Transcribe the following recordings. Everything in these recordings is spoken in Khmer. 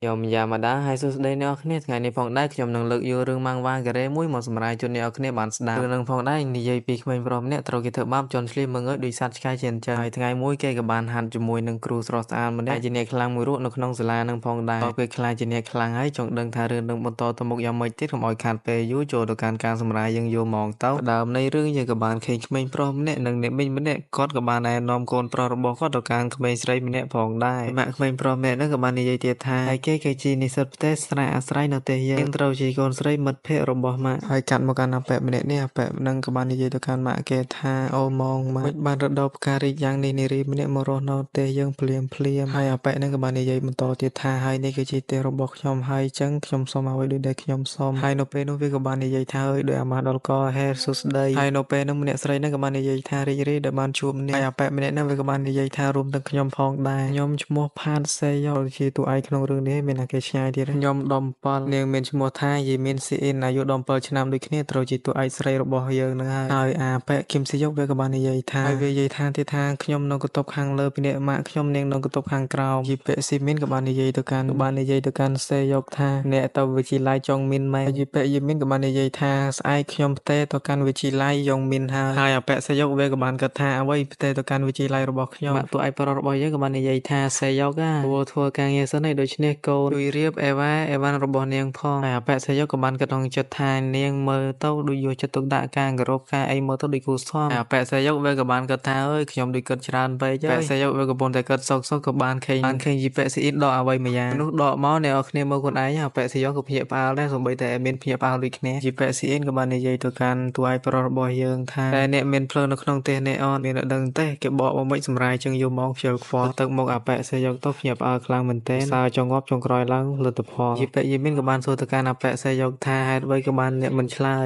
Yamada hai sus day ne okneថ្ងៃនេះផងដែរខ្ញុំនឹងលើកយករឿងម៉ាំងវ៉ាការ៉េមួយមកសម្រាយជូនអ្នកនរគ្នាបានស្ដាប់រឿងនឹងផងដែរនិយាយពីក្មេងប្រុសម្នាក់ត្រូវគេធ្វើបាបជន់ឈ្លីមើងើយដោយសត្វឆ្កែជាអញ្ចឹងហើយថ្ងៃមួយគេក៏បានហាត់ជាមួយនឹងគ្រូស្រស់ស្អាតម្នាក់ជាអ្នកខ្លាំងមួយរូបនៅក្នុងសាលានឹងផងដែរក៏គេខ្លាចជាអ្នកខ្លាំងហើយចង់ដឹងថារឿងនឹងបន្តទៅមុខយ៉ាងម៉េចទៀតកុំឲ្យខាតពេលយូរចូលទៅកាន់ការសម្រាយយើងយកហ្មងទៅដើមនៃរឿងយើងក៏បានឃើញក្មេងប្រុសម្នាក់និងអ្នកមីងម្នាក់គាត់ក៏បានណែនាំកូនប្រុសរបស់គាត់ទៅកាន់ក្មេងស្រីម្នាក់ផងដែរម៉ាក់ក្មេងប្រុសម្នាក់ហ្នឹងក៏បាននិយាយទៀតថាគេជានិស្សិតផ្ទះស្រែអាស្រ័យនៅផ្ទះយើងត្រូវជាកូនស្រីមិត្តភក្តិរបស់ម៉ាក់ហើយកាត់មកកាន់អាប៉ែម្នាក់នេះអាប៉ែនឹងក៏បាននិយាយទៅកាន់ម៉ាក់គេថាអូម៉ងម៉ាក់បានរដូវផ្ការីកយ៉ាងនេះនារីម្នាក់មករស់នៅផ្ទះយើងភ្លាមហើយអាប៉ែនឹងក៏បាននិយាយបន្តទៀតថាហើយនេះគឺជាផ្ទះរបស់ខ្ញុំហើយអញ្ចឹងខ្ញុំសូមឲ្យដូចដែលខ្ញុំសូមហើយនៅពេលនោះវាក៏បាននិយាយថាអើយដោយអាម៉ាដល់កហេសួស្ដីហើយនៅពេលនោះម្នាក់ស្រីនឹងក៏បាននិយាយថារីករាយដែលបានជួបអ្នកហើយអាប៉ែម្នាក់នឹងវាក៏បាននិយាយថារួមទាំងខ្ញុំផងដែរខ្ញុំឈ្មោះផាតសេយ៉ូជាតួឯកក្នុងរឿងនេះមានតែគេឆ្ងាយទៀតខ្ញុំដំ7នាងមានឈ្មោះថាយីមានស៊ីអ៊ីនអាយុ17ឆ្នាំដូចគ្នាត្រូវជាតួឯកស្រីរបស់យើងនឹងហើយអាប៉ែគឹមស៊ីយុកវាក៏បាននិយាយថាហើយវានិយាយថាទៀតថាខ្ញុំនៅកន្ទប់ខាងលើពីអ្នកម៉ាក់ខ្ញុំនាងនៅកន្ទប់ខាងក្រោមយីប៉ែស៊ីមីនក៏បាននិយាយទៅកាន់សេយុកថាអ្នកទៅវិទ្យាល័យចុងមីនម៉ែយីប៉ែយីមីនក៏បាននិយាយថាស្អែកខ្ញុំផ្ទេទៅកាន់វិទ្យាល័យយ៉ុងមីនហើយអាប៉ែសេយុកវាក៏បានគិតថាអ្វីផ្ទេទៅកាន់វិទ្យាល័យរបស់ខ្ញុំម៉ាក់តួឯកប្រុសរបស់យើងក៏បាននិយាយថាសេយុកធ្វើការងារសិនហើយដូច្នេះកូនជួយរៀបអេវ៉ាន់របស់នាងផងហើយអាប៉ែសេយុកក៏បានគិតក្នុងចិត្តថានាងមើលទៅដូចយកចិត្តទុកដាក់ការគោរពការអីមើលទៅដូចគួរសមអាប៉ែសេយុកវាក៏បានគិតថាអើយខ្ញុំដូចគិតច្រើនពេកប៉ែសេយុកវាក៏ប៉ុន្តែគិតសុកក៏បានឃើញយីប៉ែស៊ីអ៊ីនដកអ្វីមួយយ៉ាងនោះដកមកអ្នកនរគ្នាមើលខ្លួនឯងអាប៉ែសេយុកក៏ភ្ញាក់ផ្អើលដែរសូម្បីតែមានភ្ញាក់ផ្អើលដូចគ្នាយីប៉ែស៊ីអ៊ីនក៏បាននិយាយទៅកាន់តួឯកប្រុសរបស់យើងថាតែអ្នកមានភ្លើងនៅក្នុងផ្ទះអ្នកអត់មានដឹងទេគេបកមកមិនសម្រាយជាងយកមកខ្ជិលខ្វល់ទឹកមកអាប៉ែសេយុកទៅភ្ញាក់ផ្អើលខ្លាំងមែនទែនសារចងប់ចុងក្រោយឡើងលទ្ធផលយីប៉ែយីមីនក៏បានសួរទៅកាន់អាប៉ែសេយុកថាហេតុអ្វីក៏បានអ្នកមិនឆ្លើ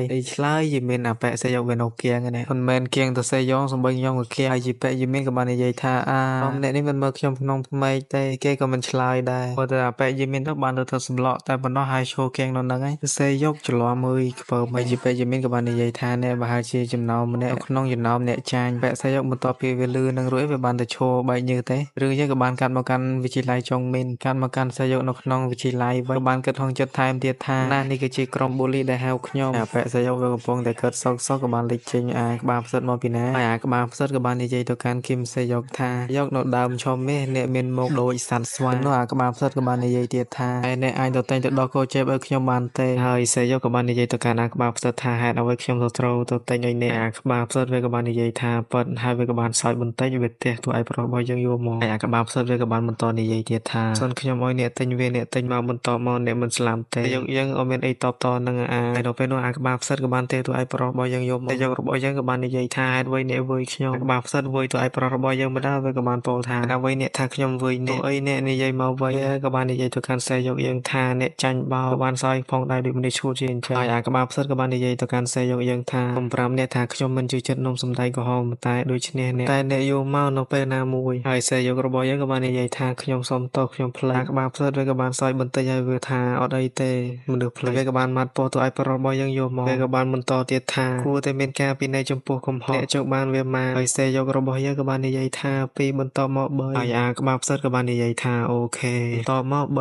យយីមីនអាប៉ែសេយុកវានៅគៀងហ្នឹងមិនមែនគៀងទៅសេយ៉ងសំបីខ្ញុំក៏គៀងហើយយីប៉ែយីមីនក៏បាននិយាយថាបងអ្នកនេះមិនមើលខ្ញុំក្នុងភ្នែកទេគេក៏មិនឆ្លើយដែរព្រោះតែអាប៉ែយីមីនទៅបានទៅសម្លក់តែប៉ុណ្ណោះហើយឈោគៀងនៅហ្នឹងហើយសេយុកច្រឡំមើលខ្ពើមយីប៉ែយីមីនក៏បាននិយាយថាអ្នកប្រហែលជាចំណោមម្នាក់ក្នុងចំណោមអ្នកចាញ់ប៉ែសេយុកបន្ទាប់ពីវាលឺនឹងរួចវាបានទៅឈោបែកញើសទេរឿងយើងក៏បានកាត់មកកាន់វិទ្យាល័យចុងមីនកាត់មកកាន់សេយុកនៅក្នុងវិទ្យាល័យវិញក៏បានគិតក្នុងចិត្តថែមទៀតថាណានេះគឺជាក្រុមបូលីដែលហៅខ្ញុំអាប៉ែសេយុកវាកំពុងតែគិតសុកក៏បានលេចចេញអាក្បាលផ្សិតមកពីណាហើយអាក្បាលផ្សិតក៏បាននិយាយទៅកាន់គឹមសេយុកថាយកនៅដើមឈុំនេះអ្នកមានមុខដូចសត្វស្វានោះអាក្បាលផ្សិតក៏បាននិយាយទៀតថាហើយអ្នកអាចទៅតែងទៅដោះកោជេបឲ្យខ្ញុំបានទេហើយសេយុកក៏បាននិយាយទៅកាន់អាក្បាលផ្សិតថាហេតុអ្វីខ្ញុំត្រូវទៅតែងឲ្យអ្នកអាក្បាលផ្សិតវាក៏បាននិយាយថាប៉ិតហើយវាក៏បានសើចបន្តិចវាផ្ទះតួឯកប្រុសរបស់យើងយកមកហើយអាក្បាលផ្សិតវាក៏បានបន្តនិយាយទៀតថាសិនខ្ញុំឲ្យអ្នកតែងវាអ្នកតែងមកបន្តមកអ្នកមិនស្លាប់ទេយើងអត់មានអីតបតនឹងហើយដល់ពេលនោះអាក្បាលផ្សិតក៏បានទេតួឯកប្រុសរបស់យើងយកមកតែយករបស់យើងក៏បាននិយាយថាហេតុអ្វីអ្នកវើយខ្ញុំអាក្បាលផ្សិតវើយតួឯកប្រុសរបស់យើងម្ដងវាក៏បានពោលថាអ្វីអ្នកថាខ្ញុំវើយអ្នកអីអ្នកនិយាយមកវិញក៏បាននិយាយទៅកាន់សេយកយើងថាអ្នកចាញ់បោក៏បានសើចផងដែរដូចមនុស្សឈួតជាអញ្ចឹងហើយអាក្បាលផ្សិតក៏បាននិយាយទៅកាន់សេយកយើងថាខ្ញុំប្រាប់អ្នកថាខ្ញុំមិនជឿចិត្តនំសំដែងកំហុសតែដូច្នេះអ្នកតែអ្នកយកមកនៅពេលណាមួយហើយសេយករបស់យើងក៏បាននិយាយថាខ្ញុំសុំទោសខ្ញុំភ្លេចអាក្បាលផ្សិតវាក៏បានសើចបន្តិចហើយវាថាអត់អីទេមនុស្សភ្លេចវាក៏បានម៉ាត់ពោះទៅឲ្យប្រុសរបស់យើងយកមកវាក៏បានបន្តទៀតថាគួរតែមានការពិន័យចំពោះកំហុសអ្នកចង់បានវាមកហើយសេយករបស់យើងក៏បាននិយាយថាពីបន្តមក3ហើយអាក្បាលផ្សិតក៏បាននិយាយថាអូខេបន្តមក3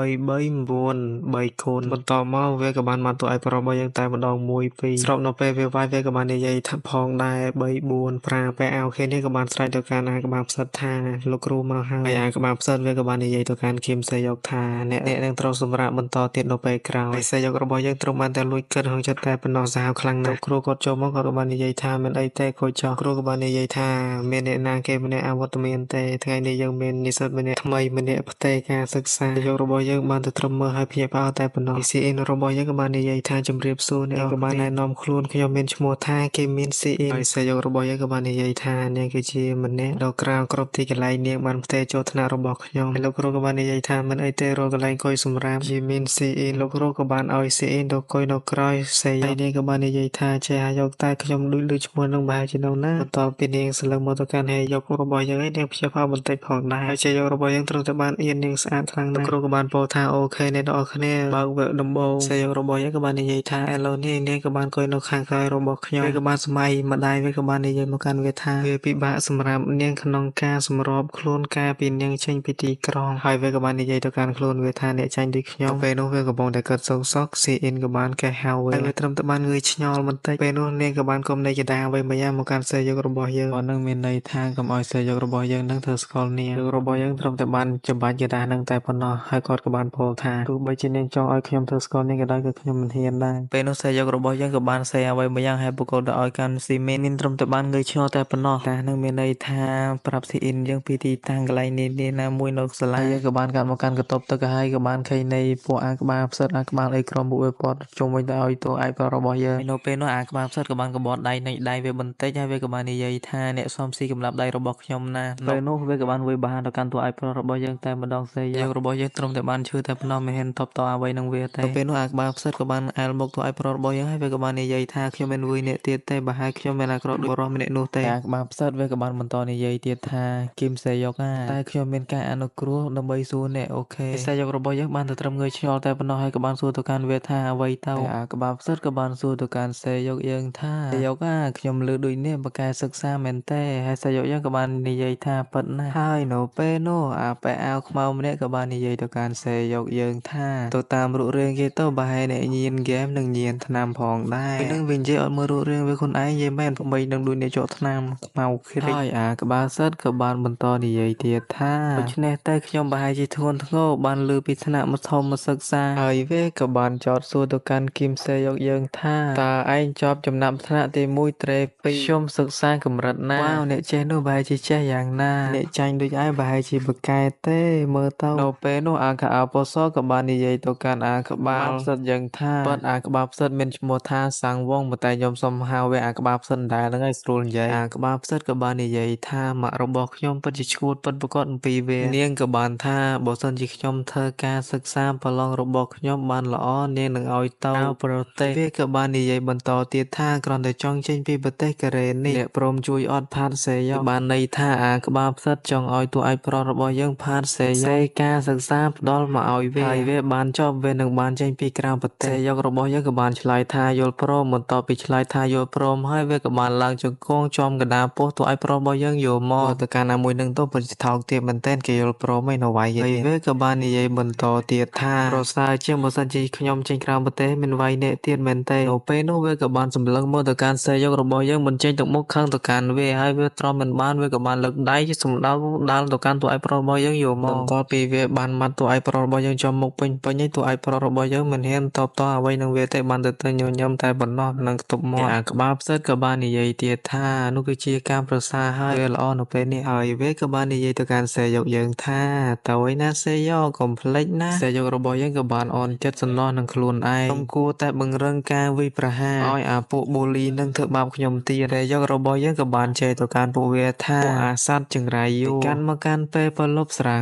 9 3คูณបន្តមកវាក៏បានមកទៅឲ្យប្រុសរបស់យើងតែម្ដង1 2ស្របនៅពេលវាវាយវាក៏បាននិយាយថាផងដែរ3 4 5ពេលអូខេនេះក៏បានស្រែកទៅកាន់អាក្បាលផ្សិតថាលោកគ្រូមកហើយអាក្បាលផ្សិតវាក៏បាននិយាយទៅកាន់គឹមសេយកថាអ្នកនឹងត្រូវសម្រាប់បន្តទៀតនៅពេលក្រោយហើយសេយករបស់យើងត្រូវបានតែលួចគិតក្នុងចិត្តតែប៉ុណ្ណោះសាហាវខ្លាំងណាស់គ្រូគាត់ចូលមកគាត់ក៏បាននិយាយថាមិនអីទេខូចចោះគ្រូក៏បាននិយាយថាមានអ្នកណាគេម្នាក់អវត្តមានទេថ្ងៃនេះយើងមាននិស្សិតម្នាក់ថ្មីម្នាក់ផ្ទេរការសិក្សាយករបស់យើងបានទៅត្រឹមមើលឲ្យភ្ញាក់ផ្អើលតែប៉ុណ្ណោះស៊ីអ៊ីនរបស់យើងក៏បាននិយាយថាជំរាបសួរអ្នកក៏បានណែនាំខ្លួនខ្ញុំមានឈ្មោះថាគេមានស៊ីអ៊ីនហើយសេយករបស់យើងក៏បាននិយាយថានាងគឺជាម្នាក់ដ៏ក្រៅគ្រប់ទីកន្លែងនាងបានផ្ទេរចូលថ្នាក់របស់ខ្ញុំហើយលោកគ្រូក៏បាននិយាយថាមិនអីទេរកកន្លែងអង្គុយសម្រាប់ជាមានស៊ីអ៊ីនលោកគ្រូក៏បានឲ្យស៊ីអ៊ីនទៅអង្គុយនៅក្រោយសេហើយនាងក៏បាននិយាយថាចេះយកតែខ្ញុំដូចលើឈ្មោះនឹងប្រហែលជានៅណាបន្ទាប់ពីនាងស្លឹងមកទៅកាន់ហើយយករបស់យើងហើយនាងព្យាបាលបន្តិចផងដែរហើយចេះយករបស់យើងត្រូវតែបានអៀននាងស្អាតខ្លាំងណាស់លោកគ្រូក៏បានពោលថាអូខេអ្នកនរគ្នាបើកវគ្គដំបូងសេយករបស់យើងក៏បាននិយាយថាឥឡូវនេះនាងក៏បានអង្គុយនៅខាងក្រោយរបស់ខ្ញុំវាក៏បានសម័យម្ដាយវាក៏បាននិយាយមកកាន់វាថាវាពិបាកសម្រាប់នាងក្នុងការសម្របខ្លួនការពីនាងចេញពីទីក្រុងហើយវាក៏បាននិយាយទៅកាន់ខ្លួន វាថាអ្នកចាញ់ដូចខ្ញុំពេលនោះវាកំពុងតែកើតសោកសោកស៊ីអ៊ីនក៏បានកេះហៅហើយវាត្រឹមតែបានងើយឆ្ងល់បន្តិចពេលនោះនាងក៏បានកុំនៃកដាអ្វីម្យ៉ាងមកកាន់សេយករបស់យើងប៉ុណ្ណឹងមានន័យថាកុំឲ្យសេយករបស់យើងនឹងធ្វើស្គាល់នាងរបស់យើងត្រឹមតែបានចម្បាច់កដានឹងតែប៉ុណ្ណោះហើយគាត់ក៏បានពោលថាទោះបីជានាងចង់ឲ្យខ្ញុំធ្វើស្គាល់នាងក៏ដោយក៏ខ្ញុំមិនហ៊ានដែរពេលនោះសេយករបស់យើងក៏បានសេអ្វីម្យ៉ាងហើយបុគ្គលទៅឲ្យកាន់ស៊ីមីនមានត្រឹមតែបានងើយឆ្ងល់តែប៉ុណ្ណោះតែនឹងមានន័យថាប្រាប់ស៊ីអ៊ីនយើងពីទីតាំងកន្លែងនេះណាមួយនៅសាលាយើងក៏បានកាត់មកកាន់កតុបទឹកហើយក៏បានឃើញនៃពួកអាក្បាលផ្សិតអាក្បាលអីក្រុមពួកវាព័ទ្ធជុំវិញទៅឲ្យតួឯករបស់យើងនៅពេលនោះអាក្បាលផ្សិតក៏បានក្បត់ដៃនៃដៃវាបន្តិចហើយវាក៏បាននិយាយថាអ្នកសំស៊ីកម្លាប់ដៃរបស់ខ្ញុំណាពេលនោះវាក៏បានវាយបហាទៅកាន់តួឯករបស់យើងតែម្ដងសេយករបស់យើងត្រឹមតែបានឈឺតែប៉ុណ្ណោះមិនហ៊ានតបតអ្វីនឹងវាទេពេលនោះអាក្បាលផ្សិតក៏បានអែលមកតួឯករបស់យើងហើយវាក៏បាននិយាយថាខ្ញុំមិនវឿអ្នកទៀតទេបើហើយខ្ញុំមិនអាក្រក់ដូចបរិសម្នាក់នោះទេអាក្បាលផ្សិតវាក៏បានបន្តនិយាយទៀតថាគឹមសេយកតែខ្ញុំមានការអនុគ្រោះដើម្បីសួរអ្នកអូខេសេយករបស់យើងបានទៅត្រឹមងើយឆ្ងល់តែប៉ុណ្ណោះហើយក៏បានសួរទៅកាន់វាថាអ្វីទៅអាក្បាលផ្សិតក៏បានសួរទៅកាន់សេយកយើងថាសេយកខ្ញុំលើដូចនេះបកកែសិក្សាមែនទេហើយសេយកយើងក៏បាននិយាយថាប៉ិតណាស់ហើយនៅពេលនោះអាប៉ែអាវខ្មៅម្នាក់ក៏បាននិយាយទៅកាន់សេយកយើងថាទៅតាមរូបរាងគេទៅបើហើយអ្នកញៀនហ្គេមនឹងញៀនថ្នាំផងដែរពេលនឹងវានិយាយអត់មើលរូបរាងវាខ្លួនឯងយេមែនប្របីនឹងដូចអ្នកចកថ្នាំខ្មៅគ្រិចហើយអាក្បាលផ្សិតក៏បានបន្តនិយាយទៀតថាដូច្នេះតែខ្ញុំប្រហែលជាធ្ងន់ធ្ងរបានលើពីថ្នាក់មធ្យមមកសិក្សាហើយវាក៏បានចោទសួរទៅកាន់គឹមសេយកយើងថាតើឯងជាប់ចំណាប់ថ្នាក់ទី1ត្រេ2ខ្ញុំសិក្សាកម្រិតណាវ៉ាវអ្នកចេះនោះប្រហែលជាចេះយ៉ាងណាអ្នកចាញ់ដូចឯងប្រហែលជាបកកែទេមើលទៅនៅពេលនោះអាខអពសក៏បាននិយាយទៅកាន់អាក្បាលផ្សិតយើងថាប៉ុន្តែអាក្បាលផ្សិតមានឈ្មោះថាសាំងវងតែខ្ញុំសុំហៅវាអាក្បាលផ្សិតដែរហ្នឹងហើយស្រួលនិយាយអាក្បាលផ្សិតក៏បាននិយាយថាម៉ាក់របស់ខ្ញុំពិតជាឈួតពិតប្រកបអំពីវានាងក៏បានថាបើសិនជាខ្ញុំធ្វើការសិក្សាប្រឡងរបស់ខ្ញុំបានល្អនាងនឹងឲ្យទៅប្រទេសវាក៏បាននិយាយបន្តទៀតថាគ្រាន់តែចង់ចេញពីប្រទេសកូរ៉េនេះអ្នកព្រមជួយអត់ផាតសេយកបានន័យថាអាក្បាលផ្សិតចង់ឲ្យតួឯកប្រុសរបស់យើងផាតសេយកការសិក្សាផ្ដល់មកឲ្យវាហើយវាបានចប់វានឹងបានចេញពីក្រៅប្រទេសសេយករបស់យើងក៏បានឆ្លើយថាយល់ព្រមបន្ទាប់ពីឆ្លើយថាយល់ព្រមហើយវាក៏បានឡើងជង្គង់ចំកណ្ដាលពោះតួឯកប្រុសរបស់យើងយកមកទៅកាលណាមួយនឹងទៅពិតជាថោកទាបមែនទែនគេយល់ព្រមឯនៅវាយហើយវាក៏បាននិយាយបន្តទៀតថាប្រសើរជាងបើសិនជាខ្ញុំចេញក្រៅប្រទេសមានវាយអ្នកទៀតមែនទេនៅពេលនោះវាក៏បានសម្លឹងមកទៅកាន់សេយករបស់យើងមិនចេញទៅមុខខឹងទៅកាន់វាហើយវាទ្រាំមិនបានវាក៏បានលើកដៃសម្ដៅដាល់ទៅកាន់តួឯកប្រុសរបស់យើងយកមកបន្ទាប់ពីវាបានមាត់តួឯកប្រុសរបស់យើងចំមុខពេញហើយតួឯកប្រុសរបស់យើងមិនហ៊ានតបតអ្វីនឹងវាទេបានទៅញញឹមតែប៉ុណ្ណោះនឹងខ្ទប់មកអាក្បាលផ្សិតក៏បាននិយាយទៀតថានោះគឺជាការប្រសើរហើយវាល្អនៅពេលនេះហើយវាក៏បាននិយាយទៅកាន់សេយកយើងថាតើអ្វីណាសេយកកុំភ្លេចណាសេយករបស់យើងក៏បានអន់ចិត្តសំណោះនឹងខ្លួនឯងខ្ញុំគួរតែបង្រឹងការវិប្រហារឲ្យអាពួកបូលីនឹងធ្វើបាបខ្ញុំទៀតសេយករបស់យើងក៏បានជេរទៅកាន់ពួកវាថាពួកអាសត្វចង្រៃយូកាន់មកកាន់ពេលប្រលប់ស្រាង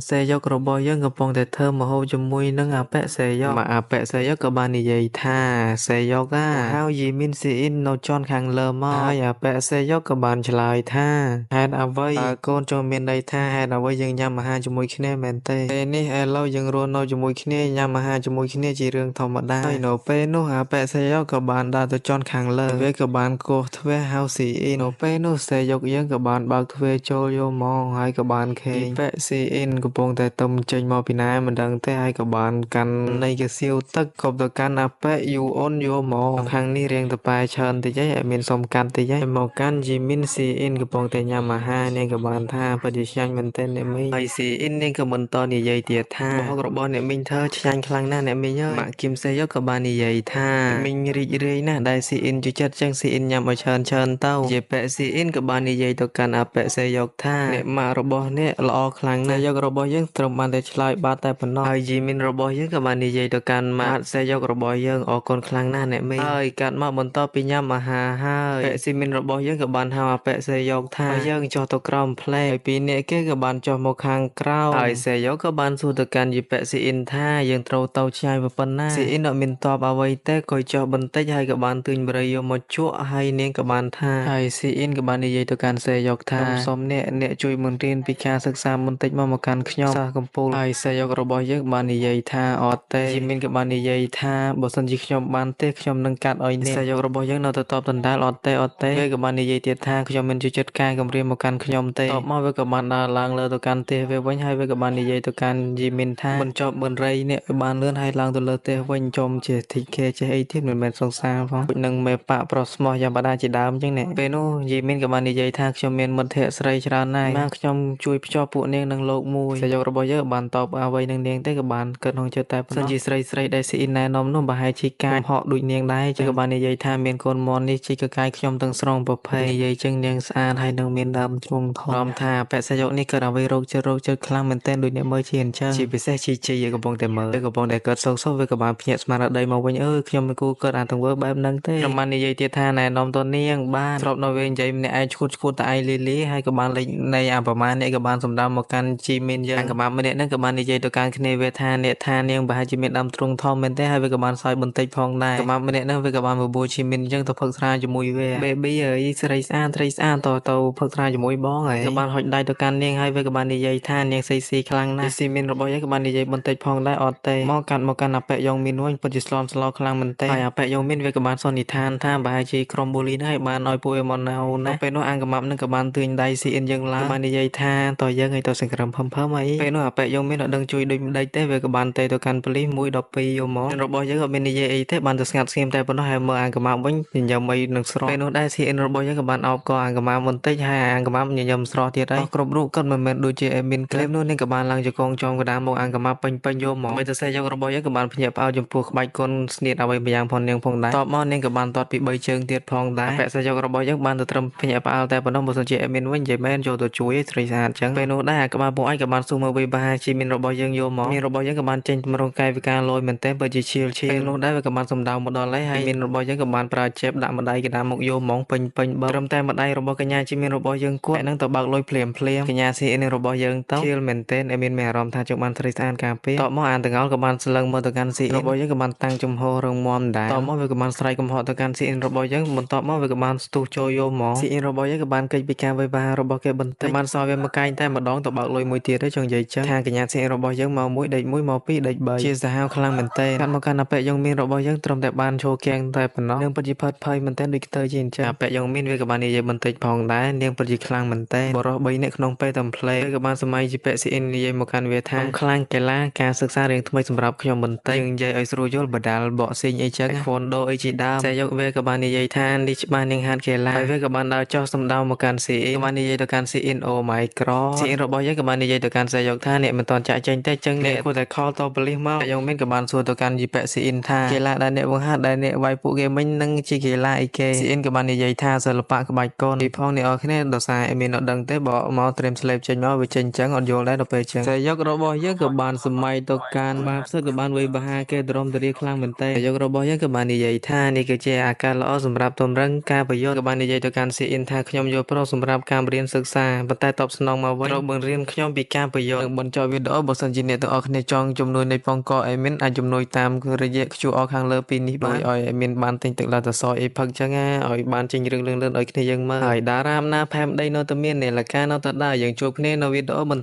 សេយករបស់យើងកំពុងតែធ្វើមហូបជាមួយនឹងអាប៉ែសេយកមកអាប៉ែសេយកក៏បាននិយាយថាសេយកហៅយីមីនស៊ីអ៊ីននៅជន់ខាងលើមកហើយអាប៉ែសេយកក៏បានឆ្លើយថាហេតុអ្វីកូនចូលមានន័យថាហេតុអ្វីយើងញ៉ាំអាហារជាមួយគ្នាមែនទេពេលនេះឥឡូវយើងរស់នៅជាមួយគ្នាញ៉ាំអាហារជាមួយគ្នាជារឿងធម្មតាហើយនៅពេលនោះអាប៉ែសេយកក៏បានដើរទៅជន់ខាងលើវាក៏បានកោសទ្វេហៅស៊ីអ៊ីននៅពេលនោះសេយកយើងក៏បានបើកទ្វេចូលយកមកហើយក៏បានឃើញប៉ែស៊ីអ៊ីនកំពុងតែទំចេញមកពីណាមិនដឹងទេហើយក៏បានកាន់នៃកសៀវទឹកគប់ទៅកាន់អាប៉ែយូអូនយកមកខាងនេះរៀងទៅប៉ែច្រើនតិចឯងមានសុំកាត់តិចឯងមកកាន់ជីមីនស៊ីអ៊ីនកំពុងតែញ៉ាំអាហារនាងក៏បានថាពិតជាឆ្ងាញ់មែនទែនអ្នកមីងហើយស៊ីអ៊ីននាងក៏បន្តនិយាយទៀតថាម្ហូបរបស់អ្នកមីងធ្វើឆ្ងាញ់ខ្លាំងណាស់អ្នកមីងអើយម៉ាក់គឹមសេយកក៏បាននិយាយថាមីងរីករាយណាស់ដែលស៊ីអ៊ីនជួយចិត្តចឹងស៊ីអ៊ីនញ៉ាំឲ្យច្រើនទៅជាប៉ែស៊ីអ៊ីនក៏បាននិយាយទៅកាន់អាប៉ែសេយកថាអ្នកម៉ាក់របស់អ្នកល្អខ្លាំងណាស់យករបស់យើងត្រឹមបានតែឆ្លើយបាត់តែប៉ុណ្ណោះហើយជីមីនរបស់យើងក៏បាននិយាយទៅកាន់ម៉ាក់សេយករបស់យើងអរគុណខ្លាំងណាស់អ្នកមីងហើយកាត់មកបន្តពីញ៉ាំអាហារហើយប៉ែស៊ីមីនរបស់យើងក៏បានហៅអាប៉ែសេយកថាយើងចុះទៅក្រោមផ្លែហើយពីរនាក់គេក៏បានចុះមកខាងក្រោមហើយសេយកក៏បានសួរទៅកាន់យីប៉ែស៊ីអ៊ីនថាយើងត្រូវទៅឆ្ងាយប៉ុណ្ណាស៊ីអ៊ីនអត់មានតបអ្វីទេក៏ចុះបន្តិចហើយក៏បានទិញបរិយយកមកជក់ហើយនាងក៏បានថាហើយស៊ីអ៊ីនក៏បាននិយាយទៅកាន់សេយកថាសូមអ្នកជួយបង្រៀនពីការសិក្សាបន្តិចមកកាន់ខ្ញុំសាសកំពូលហើយសេយករបស់យើងបាននិយាយថាអត់ទេជីមីនក៏បាននិយាយថាបើសិនជាខ្ញុំបានទេខ្ញុំនឹងកាត់ឲ្យអ្នកសេយករបស់យើងនៅទៅតបដណ្ដើអត់ទេវាក៏បាននិយាយទៀតថាខ្ញុំមិនជួយចិត្តការគម្រាមមកកាន់ខ្ញុំទេតបមកវាក៏បានដើរឡើងលើទៅកាន់ផ្ទះវាវិញហើយវាក៏បាននិយាយទៅកាន់ យីមីនថាមិនជាប់មិនរៃអ្នកបានលឿនហើយឡើងទៅលើផ្ទះវិញចំជា TK ចេះអីទៀតមិនមែនសង្សារផងនឹងមេប៉ាប្រុសស្មោះយ៉ាងបដាជាដើមអញ្ចឹងនេះពេលនោះយីមីនក៏បាននិយាយថាខ្ញុំមានមិត្តភក្តិស្រីច្រើនណាស់បានខ្ញុំជួយភ្ជាប់ពួកនាងនឹងលោកមួយសយករបស់យើងបានតបអ្វីនឹងនាងទេក៏បានគិតក្នុងចិត្តតែប៉ុណ្ណោះជាស្រីដែលស៊ីអ៊ីនណែនាំនោះប្រហែលជាកាយហក់ដូចនាងដែរចឹងក៏បាននិយាយថាមានកូនមន់នេះជីកកាយខ្ញុំទាំងស្រុងប្រភេទនិយាយចឹងនាងស្អាតហើយនឹងមានដើមជ្រុងធំព្រមថាបេសយកនេះកើតអ្វីរោគចិត្តខ្លាំងមែនទែនដូចអ្នកមើលជាអញ្ចឹងជាពិសេសជីកំពុងតែមើលកំពុងតែកើតសោកវាក៏បានភ្ញាក់ស្មារតីមកវិញខ្ញុំមិនគួរកើតអាទង្វើបែបហ្នឹងទេខ្ញុំបាននិយាយទៀតថាណែនាំតនាងបានស្របនៅវិញនិយាយម្នាក់ឯងឈួតតែឯងលីហើយក៏បានលេចនៃអាប្រមាណនេះក៏បានសម្ដៅមកកាន់ជីមីនយើងកម្មាម្នាក់ហ្នឹងក៏បាននិយាយទៅកាន់គ្នាវាថាអ្នកថានាងប្រហែលជាមានដើមទ្រូងធំមែនទេហើយវាក៏បានសើចបន្តិចផងដែរកម្មាម្នាក់ហ្នឹងវាក៏បានបបួលជីមីនអញ្ចឹងទៅផឹកស្រាជាមួយវា baby អើយស្រីស្អាតទៅផឹកស្រាជាមួយបងហើយក៏បានហុចដៃទៅកាន់នាងហើយវាក៏បាននិយាយថានាងស៊ីខ្លាំងណាស់ស៊ីមីនរបស់យើងក៏បាននិយាយបន្តិចផងដែរអត់ទេមកកាន់អាប៉ែយ៉ងមីនវិញពិតជាស្លន់ស្លោខ្លាំងមែនទេហើយអាប៉ែយ៉ងមីនវាក៏បានសន្និដ្ឋានថាប្រហែលជាក្រុមបូលីនហើយបានឲ្យពួកអេម៉ុនណាអូនណាពេលនោះអង្គម៉ាប់នឹងក៏បានទឿញដៃស៊ីអ៊ីនយើងឡើងបាននិយាយថាតើយើងឲ្យទៅសង្គ្រាមភឹមអីពេលនោះអាប៉ែយ៉ងមីនអត់ដឹងជួយដូចម្ដេចទេវាក៏បានទៅកាន់ប៉ូលីស1 12យកមករបស់យើងក៏មាននិយាយអីទេបានទៅស្ងាត់ស្ងៀមតែប៉ុណ្ណោះហើយមើលអង្គម៉ាប់វិញញញឹមអីនឹងស្រស់ពេលនោះដែរស៊ីអ៊ីនរបស់យើងក៏បានអោបកអង្គម៉ាប់បន្តិចហើយអង្គម៉ាប់ញញឹមស្រស់ទៀតហើយគ្រប់រូបក៏មិនមែនដូចជាអេមីនក្លេបនោះនឹងក៏បានឡើងជាកងចងកដាមមកអង្គម៉ាប់ពេញយកមកមិនទៅសេយករបស់យើងក៏បានភ្ញាក់ផ្អើលចំពោះក្បាច់គុនស្នៀតអ្វីម្យ៉ាងផងនាងផងដែរតបមកនាងក៏បានតតពី3ជើងទៀតផងដែរពាក់សេយករបស់យើងបានទៅត្រឹមភ្ញាក់ផ្អើលតែប៉ុណ្ណោះបើសិនជាអេមីនវិញនិយាយមែនចូលទៅជួយស្រីស្អាតចឹងពេលនោះដែរអាក្បាលពួកឯងក៏បានស៊ូមើលវិបាជីមីនរបស់យើងយកមកមានរបស់យើងក៏បានចេញតម្រងកាយវិការលយមែនទែនបើជាឈៀលពេលនោះដែរវាក៏បានសំដៅមកដល់ហើយមានរបស់យើងក៏បានប្រើជេបដាក់ម្ដាយកណ្ដាលមកយកហ្មងពេញបើត្រឹមតែម្ដាយរបស់កញ្ញាជីមីនរបស់យើងគាត់នឹងទៅបើកលុយភ្លាមកញ្ញាស៊ីអ៊ីនរបស់យើងទៅឈៀលមែនទែនអេមីនមានអារម្មណ៍ថាចង់បានស្រីស្អាតការពារតបមកអានទាំងអល់ក៏បានស្លឹងមកទៅកាន់ស៊ីអ៊ីនរបស់យើងក៏បានតាំងចំហរងមាំដែរតបមកវាក៏បានស្រែកកំហុសទៅកាន់ស៊ីអ៊ីនរបស់យើងបន្ទាប់មកវាក៏បានស្ទុះចូលយកមកស៊ីអ៊ីនរបស់យើងក៏បានកិច្ចពីការវិវារបស់គេបន្តិចបានសល់វាមួយកែងតែម្ដងទៅបើកលុយមួយទៀតទេចង់និយាយចឹងខាងកញ្ញាស៊ីអ៊ីនរបស់យើងមក1ដេក1មក2ដេក3ជាសាហាវខ្លាំងមែនទែនកាត់មកកាន់អាប៉ែយើងមានរបស់យើងត្រឹមតែបានចូលកៀងតែប៉ុណ្ណោះនាងពិតជាផិតភ័យមែនទែនដូចទៅជាអញ្ចឹងអាប៉ែយើងមានវាក៏បាននិយាយបន្តិចផងដែរនាងពិតជាខ្លាំងមែនទែនបរិស3នាក់ក្នុងពេលតែផ្លេក៏បានសម័យជាប៉ែស៊ីអ៊ីននិយាយមកកាន់វាថាខ្លាំងកីឡាការសិក្សារៀងថ្មីសម្រាប់ខ្ញុំបន្តិចនិយាយឲ្យស្រួលយល់បដាលបកស៊ីងអីចឹងខនដូអីជាដើមតែយកវាក៏បាននិយាយថានេះច្បាស់នាងហាត់កីឡាហើយវាក៏បានដើរចោះសម្ដៅមកកាន់ស៊ីអ៊ីនបាននិយាយទៅកាន់ស៊ីអ៊ីនអូម៉ៃក្រស៊ីអ៊ីនរបស់យើងក៏បាននិយាយទៅកាន់សាយកថាអ្នកមិនតន់ចាក់ចេញទេចឹងអ្នកគួរតែខលតប៉ូលីសមកយើងមានក៏បានសួរទៅកាន់យីប៉ែស៊ីអ៊ីនថាកីឡាដែលអ្នកបង្ហាត់ដែលអ្នកវាយពួកគេមិញនឹងជាកីឡាអីគេស៊ីអ៊ីនក៏បាននិយាយថាសិល្បៈក្បាច់កូនពីផងអ្នកអរគ្នាដោយសារអេមីនអត់ដឹងទេបើមកត្រៀមស្លេបចេញមកវាចេញចឹងអត់យល់ដែរដល់ពេលចឹងសាយករបស់យើងក៏បានសម័យទៅកាន់បាបសឹកក៏បានវាយបហាគេដរុំទៅរៀបខ្លាំងមែនតើសាយករបស់យើងក៏បាននិយាយថានេះគឺជាអាការល្អសម្រាប់តម្រឹងការប្រយោជន៍ក៏បាននិយាយទៅកាន់ស៊ីអ៊ីនថាខ្ញុំយកប្រុសសម្រាប់ការរៀនសិក្សាប៉ុន្តែតបស្នងមកវិញត្រូវបង្រៀនខ្ញុំពីការប្រយោជន៍នឹងបញ្ចុះវីដេអូបើសិនជាអ្នកទាំងអស់គ្នាចង់ជំនួយនៃផងកអេមីនអាចជំនួយតាមរយៈ QR ខាងលើពីនេះបានឲ្យអេមីនបានទិញទឹកឡាតសអីផឹកចឹងឲ្យបានចេញរឿងលឿនឲ្យគ្នាយើងមើលហើយតារាមណាផែមដីនៅតែមានអ្នកលកានៅតែដើរយើងជួបគ្នានៅវីដេអូបន្ត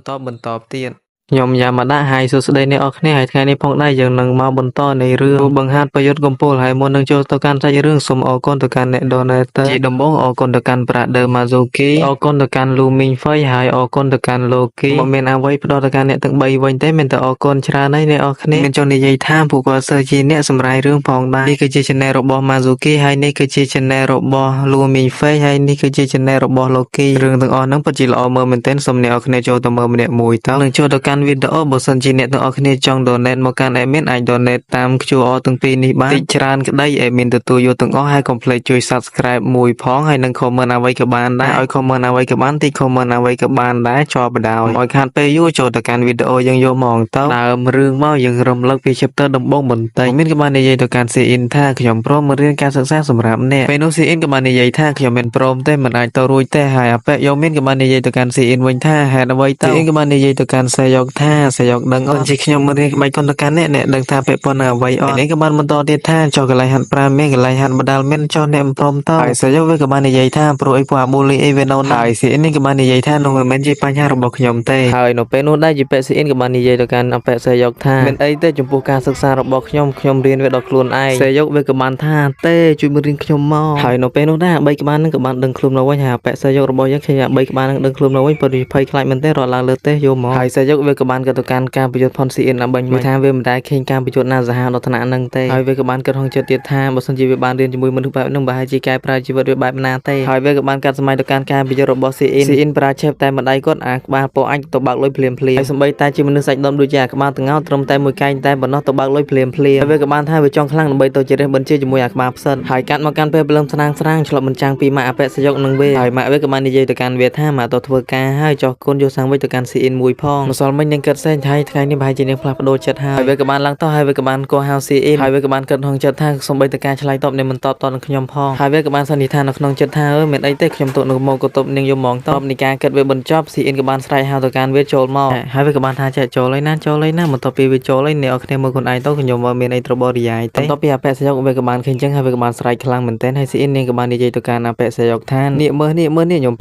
ទៀតខ្ញុំយ៉ាម៉ាដាហើយសួស្តីអ្នកនរគ្នាហើយថ្ងៃនេះផងដែរយើងនឹងមកបន្តនៃរឿងបង្ហាត់ប្រយុទ្ធកំពូលហើយមុននឹងចូលទៅកាន់សាច់រឿងសូមអរគុណទៅកាន់អ្នក Donator ជាដំបូងអរគុណទៅកាន់ Brother Mazuki អរគុណទៅកាន់ Luming Fei ហើយអរគុណទៅកាន់ Loki មិនមានអ្វីផ្ដោតទៅកាន់អ្នកទាំង3វិញទេមានតែអរគុណច្រើនហើយអ្នកនរគ្នាមានចង់និយាយថាពួកគាត់សើជាអ្នកសម្រាយរឿងផងដែរនេះគឺជា channel របស់ Mazuki ហើយនេះគឺជា channel របស់ Luming Fei ហើយនេះគឺជា channel របស់ Loki រឿងទាំងអស់ហ្នឹងពិតជាល្អមើលមែនទែនសូមអ្នកនរគ្នាចូលទៅមើលម្នាក់មួយតើនឹងចូលទៅកាន់វីដេអូបើសិនជាអ្នកទាំងអស់គ្នាចង់ donate មកកាន់ admin អាច donate តាម QR ទាំងពីរនេះបានតិចច្រើនក្តី admin ទទួលយកទាំងអស់ហើយកុំភ្លេចជួយ subscribe មួយផងហើយនឹង comment អ្វីក៏បានដែរឲ្យ comment អ្វីក៏បានតិច comment អ្វីក៏បានដែរជាប់បដ ாய் ឲ្យខាតពេលយូរចូលទៅកាន់វីដេអូយើងយកមកទៅដើមរឿងមកយើងរំលឹកពី chapter ដំបូងបន្តិចមានក៏បាននិយាយទៅកាន់ CN ថាខ្ញុំព្រមមករៀនការសិក្សាសម្រាប់អ្នកពេលនោះ CN ក៏បាននិយាយថាខ្ញុំមិនព្រមទេមិនអាចទៅរួចទេហើយអាប៉ែយកមានក៏បាននិយាយទៅកាន់ CN វិញថាហេតុអ្វីទៅ CN ក៏បាននិយាយទៅកាន់សាយកថាសាយកដឹងអូនជាខ្ញុំមករៀនក្បាច់គុនទៅកាន់អ្នកដឹងថាពាក់ព័ន្ធនឹងអ្វីអត់នេះក៏បានបន្តទៀតថាចុះកន្លែងហាត់ប្រាណមានកន្លែងហាត់បដាល់មានចុះអ្នកមិនព្រមទៅហើយសាយកវាក៏បាននិយាយថាព្រោះអីពួកអាបូលីអីវានៅហើយ CN នេះក៏បាននិយាយថានោះមិនមែនជាបញ្ហារបស់ខ្ញុំទេហើយនៅពេលនោះដែរជាប៉ែ CN ក៏បាននិយាយទៅកាន់អប៉ែសាយកថាមានអីទេចំពោះការសិក្សារបស់ខ្ញុំរៀនវាដល់ខ្លួនឯងសាយកវាក៏បានថាទេជួយមករៀនខ្ញុំមកហើយនៅពេលនោះដែរ3ក្បាលនឹងក៏បានដឹងខ្លួនមកវិញហើយអប៉ែសាយករបស់យើងខ្ញុំ3ក្បាលនឹងដឹងខ្លួនមកវិញព្រោះភ័យខ្លាចមែនទេរត់ឡើងលើទេយកមកហើយសាយកវា វាក៏បានក៏ទៅកាន់ការប្រយុទ្ធផុនស៊ីអ៊ីនដើម្បីវាថាវាមិនដែលឃើញការប្រយុទ្ធណាសាហាវដល់ថ្នាក់ហ្នឹងទេហើយវាក៏បានគិតហងចិត្តទៀតថាបើសិនជាវាបានរៀនជាមួយមនុស្សបែបហ្នឹងប្រហែលជាកែប្រែជីវិតវាបែបណាទេហើយវាក៏បានកាត់សម័យទៅកាន់ការប្រយុទ្ធរបស់ស៊ីអ៊ីនប្រាជេបតែម្ដាយគាត់អាក្បាលពោអាចទៅបើកលុយភ្លាមហើយសម្បីតែជាមនុស្សសាច់ដុំដូចជាអាក្បាលតងោត្រឹមតែមួយកែងតែប៉ុណ្ណោះទៅបើកលុយភ្លាមហើយវាក៏បានថាវាចង់ខ្លាំងដើម្បីទៅជារះបញ្ជាជាមួយអាក្បាលផ្សិតហើយកាត់មកកាន់ពេលព្រលឹមស្រាងឆ្លប់បញ្ចាំងពីម៉ាក់អបិសយុកនឹងវាហើយម៉ាក់វាក៏បាននិយាយទៅកាន់វាថាម៉ាក់ទៅធ្វើការហើយចោះកូនយកសាំងវិញទៅកាន់ស៊ីអ៊ីនមួយផងម្សិលមិញនឹងគិតសែងថាថ្ងៃនេះប្រហែលជានឹងផ្លាស់ប្ដូរចិត្តហើយវាក៏បានឡើងទៅហើយវាក៏បានកោះហៅស៊ីអ៊ីនហើយវាក៏បានគិតហងចិត្តថាសំបីតការឆ្លៃតបនឹងមិនតបតនឹងខ្ញុំផងហើយវាក៏បានសន្និដ្ឋាននៅក្នុងចិត្តថាមានអីទេខ្ញុំទៅនៅមកក៏តបនឹងយំម៉ងតបនៃការគិតវាបញ្ចប់ស៊ីអ៊ីនក៏បានស្រែកហៅទៅកាន់វាចូលមកហើយវាក៏បានថាចែកចូលហើយណាបន្ទាប់ពីវាចូលហើយអ្នកអរគ្នាមើលខ្លួនឯងទៅខ្ញុំមើលមានអីត្របរិយាយទេបន្ទាប់ពីអបិសយុកវាក៏បានឃើញចឹងហើយវាក៏បានស្រែកខ្លាំងមែនទែនហើយស៊ីអ៊ីននាងក៏បាននិយាយទៅកាន់អបិសយុកថានេះមើលខ្ញុំ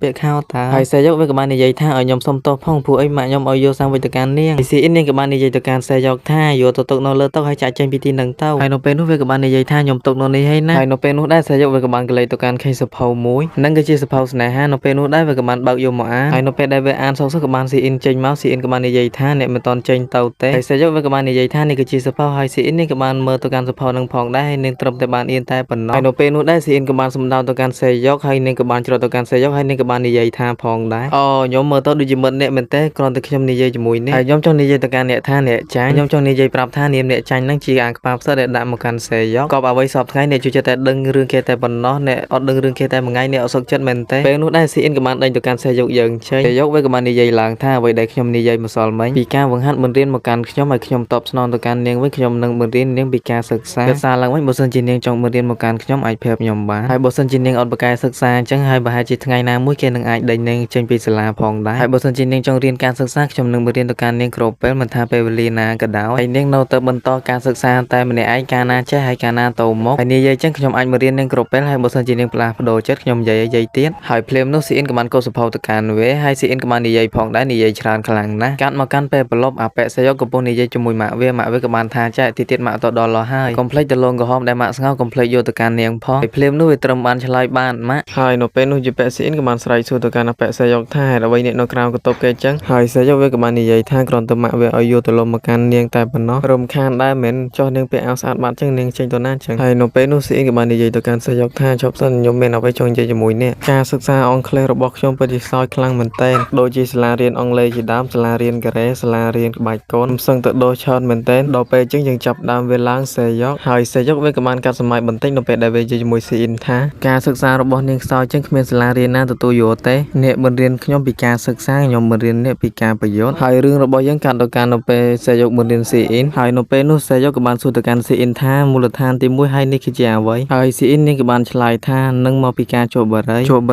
ពាក់ខោតាហើយសែយុកវាក៏បាននិយាយថាឲ្យខ្ញុំសុំទោសផងព្រោះអីម៉ាក់ខ្ញុំឲ្យយកសាំងវិញទៅកាន់នាងស៊ីអ៊ីននាងក៏បាននិយាយទៅកាន់សែយុកថាយកទៅទុកនៅលើតុហើយចាក់ចេញពីទីនឹងទៅហើយនៅពេលនោះវាក៏បាននិយាយថាខ្ញុំទុកនៅនេះហើយណាហើយនៅពេលនោះដែរសែយុកវាក៏បានកលេចទៅកាន់ខេសភៅមួយនឹងគឺជាសភៅស្នេហានៅពេលនោះដែរវាក៏បានបើកយកមកអានហើយនៅពេលដែលវាអានសោកក៏បានស៊ីអ៊ីនចេញមកស៊ីអ៊ីនក៏បាននិយាយថាអ្នកមិនតន់ចេញទៅទេហើយសែយុកវាក៏បាននិយាយថានេះគឺជាសភៅហើយស៊ីអ៊ីននេះក៏បានមើលទៅកាន់សភៅនឹងផងដែរហើយនឹងត្រឹមតែបានអៀនតែប៉ុណ្ណោះហើយនៅពេលនោះដែរស៊ីអ៊ីនក៏បានសម្ដៅទៅកាន់សែយុកហើយនឹងក៏បានច្រត់ទៅកាន់សែយុកហើយនឹងក៏បាននិយាយថាផងដែរអូខ្ញុំមើលទៅដូចជាមិត្តអ្នកមែនទេគ្រាន់តែខ្ញុំនិយាយជាមួយអ្នកហើយខ្ញុំចង់និយាយទៅកាន់អ្នកថាអ្នកចាញ់ខ្ញុំចង់និយាយប្រាប់ថានាមអ្នកចាញ់នឹងជាអាក្បាលផ្សិតដែលដាក់មកកាន់សែយុកក៏អ្វីសពថ្ងៃអ្នកជួយចិត្តតែដឹងរឿងគេតែប៉ុណ្ណោះអ្នកអត់ដឹងរឿងគេតែមួយថ្ងៃអ្នកអត់សុខចិត្តមែនទេពេលនោះដែរស៊ីអ៊ីនក៏បានដេញទៅកាន់សែយុកយើងចេញសែយុកវាក៏បាននិយាយឡើងថាអ្វីដែលខ្ញុំនិយាយម្សិលមិញពីការវង្ហាត់មិនរៀនមកកាន់ខ្ញុំហើយខ្ញុំតបស្នងទៅកាន់នាងវិញខ្ញុំនឹងមិនរៀននាងពីការសិក្សាឡើងវិញបើសិនជានាងចង់មិនរៀនមកកាន់ខ្ញុំអាចប្រាប់ខ្ញុំបានហើយបើសិនជានាងអត់បកកែសិក្សាអញ្ចឹងហើយប្រហែលជាថ្ងៃណាមួយគេនឹងអាចដេញនាងចេញពីសាលាផងដែរហើយបើសិនជានាងចង់រៀនការសិក្សាខ្ញុំនឹងរៀនទៅកាន់នាងគ្រប់ពេលមិនថាពេលវេលាណាក៏ដោយហើយនាងនៅទៅបន្តការសិក្សាតែម្នាក់ឯងកាលណាចេះហើយកាលណាទៅមកហើយនិយាយអញ្ចឹងខ្ញុំអាចមករៀននាងគ្រប់ពេលហើយបើសិនជានាងផ្លាស់ប្ដូរចិត្តខ្ញុំនិយាយទៀតហើយភ្លាមនោះស៊ីអ៊ីនក៏បានកោសភៅទៅកាន់វាហើយស៊ីអ៊ីនក៏បាននិយាយផងដែរនិយាយច្រើនខ្លាំងណាស់កាត់មកកាន់ពេលប្រឡប់អបិសយុកកំពុងនិយាយជាមួយម៉ាក់វាក៏បានថាចែកទៀតម៉ាក់ទៅដល់ហើយ កុំភ្លេចទៅលងក្រហមដែលម៉ាក់ស្ងោកុំភ្លេចយកទៅកាន់នាងផងហើយភ្លាមនោះវាត្រឹមបានឆ្លើយបានម៉ាក់ហើយនៅពេលនោះជាពាក់ស៊ីអ៊ីនក៏បានស្រែកសួរទៅកាន់អបិសយុកថាហេតុអ្វីអ្នកនៅក្រៅបន្ទប់គេចឹងហើយសយុកវាក៏បាននិយាយថាគ្រាន់តែម៉ាក់វាឲ្យយកទៅលំមកកាន់នាងតែប៉ុណ្ណោះរំខានដែរមិនចុះនាងពាក់អាវស្អាតបាត់ចឹងនាងចេញទៅណាចឹងហើយនៅពេលនោះស៊ីអ៊ីនក៏បាននិយាយទៅកាន់សយុកថាជប់សិនខ្ញុំមានអ្វីចង់និយាយជាមួយអ្នកការសិក្សាអង់គ្លេសរបស់ខ្ញុំពិតជាខ្សោយខ្លាំងមែនទែនដូចជាសាលារៀនអង់គ្លេសជាដើមសាលារៀនការ៉េសាលារៀនក្បាច់កូនសឹងទៅដូរឆោតមែនទែនដល់ពេលចឹងយើងចាប់ដើមវាឡើងសយុកហើយសយុកវាក៏បានកាត់សម័យបន្តិចនៅពេលដែលវានិយាយជាមួយស៊ីអ៊ីនថាការសិក្សារបស់នាងខ្សោយចឹងគ្មានសាលារៀនណាទទួលយកទេអ្នកមិនរៀនខ្ញុំពីការសិក្សាខ្ញុំមិនរៀនអ្នកពីការប្រយុទ្ធហើយរឿងរបស់យើងកាត់ទៅកាន់នៅពេលសយុកមិនរៀនស៊ីអ៊ីនហើយនៅពេលនោះសយុកក៏បានសួរទៅកាន់ស៊ីអ៊ីនថាមូលដ្ឋានទី1ហើយនេះគឺជាអ្វីហើយស៊ីអ៊ីននាងក៏បានឆ្លើយថានឹងមកពីការជួបបា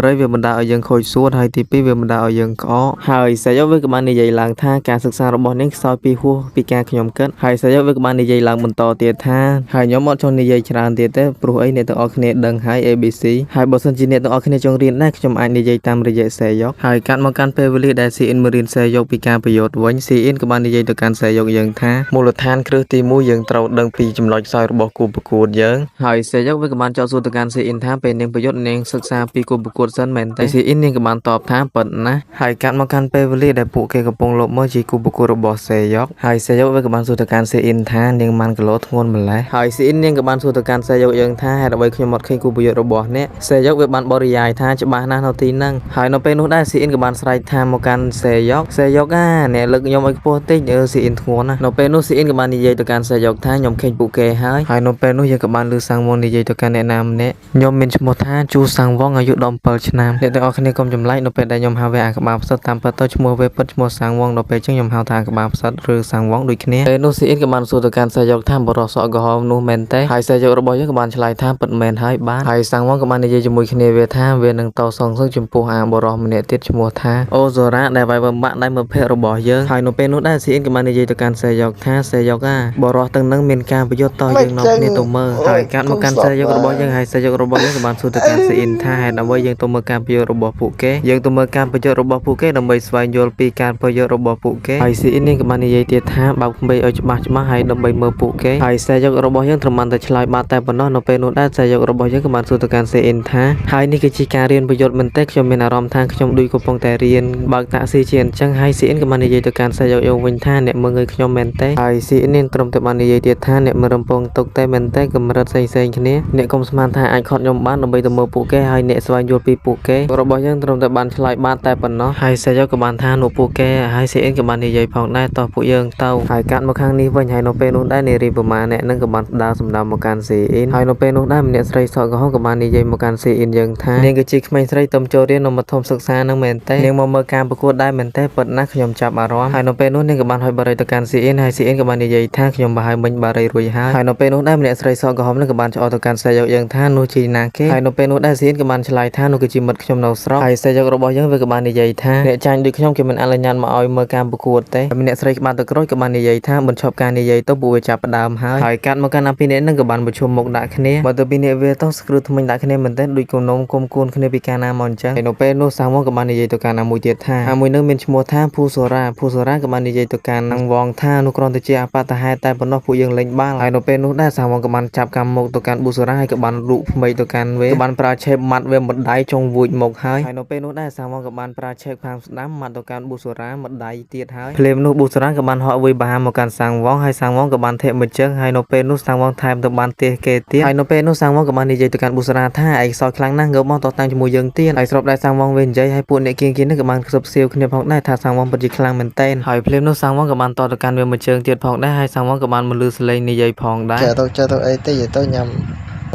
រីវាបណ្ដាលឲ្យយើងខូចសួតហើយទី2វាបណ្ដាលឲ្យយើងក្អកហើយសយុកវាក៏បាននិយាយឡើងថាការសិក្សារបស់នាងខ្សោយពីហួសពីការខ្ញុំគិតហើយសយុកវាក៏បាននិយាយឡើងបន្តទៀតថាហើយខ្ញុំអត់ចង់និយាយច្រើនទៀតទេព្រោះអីអ្នកទាំងអស់គ្នាដឹងហើយ ABC ហើយបើសិនជាអ្នកទាំងអស់គ្នាចង់រៀនដែរខ្ញុំអាចនិយាយតាមរយៈសយុកហើយកាត់មកកាន់ពេលវេលាដែលស៊ីអ៊ីនមករៀនសយុកពីការប្រយុទ្ធវិញស៊ីអ៊ីនក៏បាននិយាយទៅកាន់សយុកយើងថាមូលដ្ឋានគ្រឹះទី1យើងត្រូវដឹងពីចំណុចខ្សោយរបស់គូប្រកួតយើងហើយសយុកវាក៏បានចោទសួរទៅកាន់ស៊ីអ៊ីនថាពេលនាងប្រយុទ្ធនាងសិក្សាពីគូប្រកួតសិនមែនទេស៊ីអ៊ីននាងក៏បានតបថាប៉ិតណាស់ហើយកាត់មកកាន់ពេលវេលាដែលពួកគេកំពុងលបមើលជាគូប្រកួតរបស់សយុកហើយសយុកវាក៏បានសួរទៅកាន់ស៊ីអ៊ីនថានាងម៉ាន់គីឡូធ្ងន់ម្ល៉េះហើយស៊ីអ៊ីននាងក៏បានសួរទៅកាន់សយុកយើងថាហេតុអ្វីខ្ញុំអត់ឃើញគូប្រយុទ្ធរបស់អ្នកសយុកវាបានបរិយាយថាច្បាស់ណាស់នៅទីហ្នឹងហើយនៅពេលនោះដែរស៊ីអ៊ីនក៏បានស្រែកថាមកកាន់សយុកអ្នកលើកខ្ញុំឲ្យខ្ពស់តិចស៊ីអ៊ីនធ្ងន់ណាស់នៅពេលនោះស៊ីអ៊ីនក៏បាននិយាយទៅកាន់សយុកថាខ្ញុំឃើញពួកគេហើយនៅពេលនោះយើងក៏បានឮសាំងវងនិយាយទៅកាន់អ្នកណាម្នាក់ខ្ញុំមានឈ្មោះថាជូសាំងវងអាយុ17ឆ្នាំអ្នកទាំងអស់គ្នាកុំចម្លែកនៅពេលដែលខ្ញុំហៅវាអាក្បាលផ្សិតតាមពិតទៅឈ្មោះវាពិតឈ្មោះសាំងវងដល់ពេលចឹងខ្ញុំហៅថាអាក្បាលផ្សិតឬសាំងវងដូចគ្នាពេលនោះស៊ីអ៊ីនក៏បានសួរទៅកាន់សយុកថាបរិសុទ្ធក្រហមនោះមែនទេហើយសយុករបស់យើងក៏បានឆ្លើយថាពិតមែនហើយបានហើយសាំងវងក៏បាននិយាយជាមួយគ្នាវាថាវានឹងតសងសឹកចំពោះអាបរិសម្នាក់ទៀតឈ្មោះថាអូហ្សូរ៉ាដែលវាយបំបាក់ដៃមិត្តភក្តិរបស់យើងហើយនៅពេលនោះដែរស៊ីអ៊ីនក៏បាននិយាយទៅកាន់សយុកថាសយុកបរិសទាំងនឹងមានការប្រយុទ្ធតយើងនាំគ្នាទៅមើលហើយកាត់មកកាន់សយុករបស់យើងហើយសយុករបស់យើងក៏បានសួរទៅកាន់ស៊ីអ៊ីនថាហេតុអ្វីយើងទៅមើលការប្រយុទ្ធរបស់ពួកគេយើងទៅមើលការប្រយុទ្ធរបស់ពួកគេដើម្បីស្វែងយល់ពីការប្រយុទ្ធរបស់ពួកគេហើយស៊ីអ៊ីននេះក៏បាននិយាយទៀតថាបើកភ្នែកឲ្យច្បាស់ហើយដើម្បីមើលពួកគេហើយសយុករបស់យើងត្រឹមតែឆ្លើយបាត់តែប៉ុណ្ណោះនៅពេលនោះដែរសយុករបស់យើងក៏បានសួរទៅកាន់ស៊ីអ៊ីនថាហើយនេះគឺជាការរៀនប្រយុទ្ធមែនទេខ្ញុំមានអារម្មណ៍ថាខ្ញុំដូចកំពុងតែរៀនបើកតាក់ស៊ីជាអញ្ចឹងហើយស៊ី CN ក៏បាននិយាយទៅកាន់សាយកយកវិញថាអ្នកមើងឲ្យខ្ញុំមែនទេហើយ CN នាងក្រុមទៅបាននិយាយទៀតថាអ្នកមើលរំពងទុកតែមែនទេកម្រិតផ្សេងៗគ្នាអ្នកកុំស្មានថាអាចខត់ខ្ញុំបានដើម្បីទៅមើលពួកគេហើយអ្នកស្វែងយល់ពីពួកគេរបស់យើងត្រឹមតែបានឆ្លើយបានតែប៉ុណ្ណោះហើយសាយកក៏បានថានោះពួកគេហើយ CN ក៏បាននិយាយផងដែរតោះពួកយើងទៅហើយកាត់មកខាងនេះវិញហើយនៅពេលនោះដែរនារីប្រមាណអ្នកនឹងក៏បានដើរសម្ដៅមកកាន់ CN ហើយនៅពេលនោះដែរម្នាក់ស្រីសក់ក្រហមក៏បាននិយាយមកកាន់ CN យើងថានាងគឺជាក្មេងស្រីទំចូលរៀននៅមធ្យមសិក្សានឹងមែនទេនាងមកមើលការប្រកួតដែរមែនទេពិតណាស់ខ្ញុំចាប់អារម្មណ៍ហើយនៅពេលនោះនាងក៏បានហុចបារីទៅកាន់ CN ហើយ CN ក៏បាននិយាយថាខ្ញុំបើហើយមិញបារីរួចហើយនៅពេលនោះដែរម្នាក់ស្រីសក់ក្រហមនឹងក៏បានឆ្អល់ទៅកាន់សាយកយើងថានោះជាណាគេហើយនៅពេលនោះដែរ CN ក៏បានឆ្លើយថានោះគឺជាមិត្តខ្ញុំនៅស្រុកហើយសាយករបស់យើងវាក៏បាននិយាយថាអ្នកចាញ់ដូចខ្ញុំគេមិនអនុញ្ញាតមកឲ្យមើលការប្រកួតទេម្នាក់ស្រីក្បាលទៅក្រូចក៏បាននិយាយថាបញ្ឈប់ការនិយាយទៅពួកវាចាប់ផ្ដើមហើយកាត់មកកាន់អាពីរនាក់នឹងក៏បានប្រជុំមុខដាក់គ្នាបើទៅពីអ្នកវាទៅស្គ្រឹះថ្មិញដាក់គ្នាមែនទេដូចគំនុំគុំគួនគ្នាពីកាលណាមកអញ្ចឹងហើយនៅពេលនោះសាវងក៏បាននិយាយទៅកាន់អាមួយទៀតថាអាមួយនឹងមានឈ្មោះថាភូសូរ៉ាក៏បាននិយាយទៅកាន់នឹងវងថានោះគ្រាន់តែជាអបតហេតុតែប៉ុណ្ណោះពួកយើងលេងបាល់ហើយនៅពេលនោះដែរសាវងក៏បានចាប់កម្មមុខទៅកាន់ភូសូរ៉ាហើយក៏បានរូបថ្មីទៅកាន់វាក៏បានប្រើឆេបម៉ាត់វាម្ដាយចុងវួចមុខហើយនៅពេលនោះដែរសាវងក៏បានប្រើឆេបខាងស្ដាំម៉ាត់ទៅកាន់ភូសូរ៉ាម្ដាយទៀតហើយភ្លាមនោះភូសូរ៉ាក៏បានហក់វាយបាមកកាន់សាវងហើយសាវងក៏បានធាក់មួយជើងហើយនៅពេលនោះសាវងថែមទៅបានទេគេទៀតហើយនៅពេលនោះសាវងក៏បាននិយាយទៅកាន់ភូសូរ៉ាថាឯងសោចខ្លាំងណាស់ងើបមកតតាំងជាមួយយើងទៀតហើយស្របដែរសាវងវិញនិយាយហើយពួកអ្នកគៀងនេះក៏បានខ្សឹបសៀវគ្នាផងដែរថាសាវងពិតជាខ្លាំងមែនទែនហើយភ្លាមនោះសាវងក៏បានតទៅកាន់វាមួយជើងទៀតផងដែរហើយសាវងក៏បានមកលឺសលេងនិយាយផងដែរចេះទៅអីទេទៅញ៉ាំ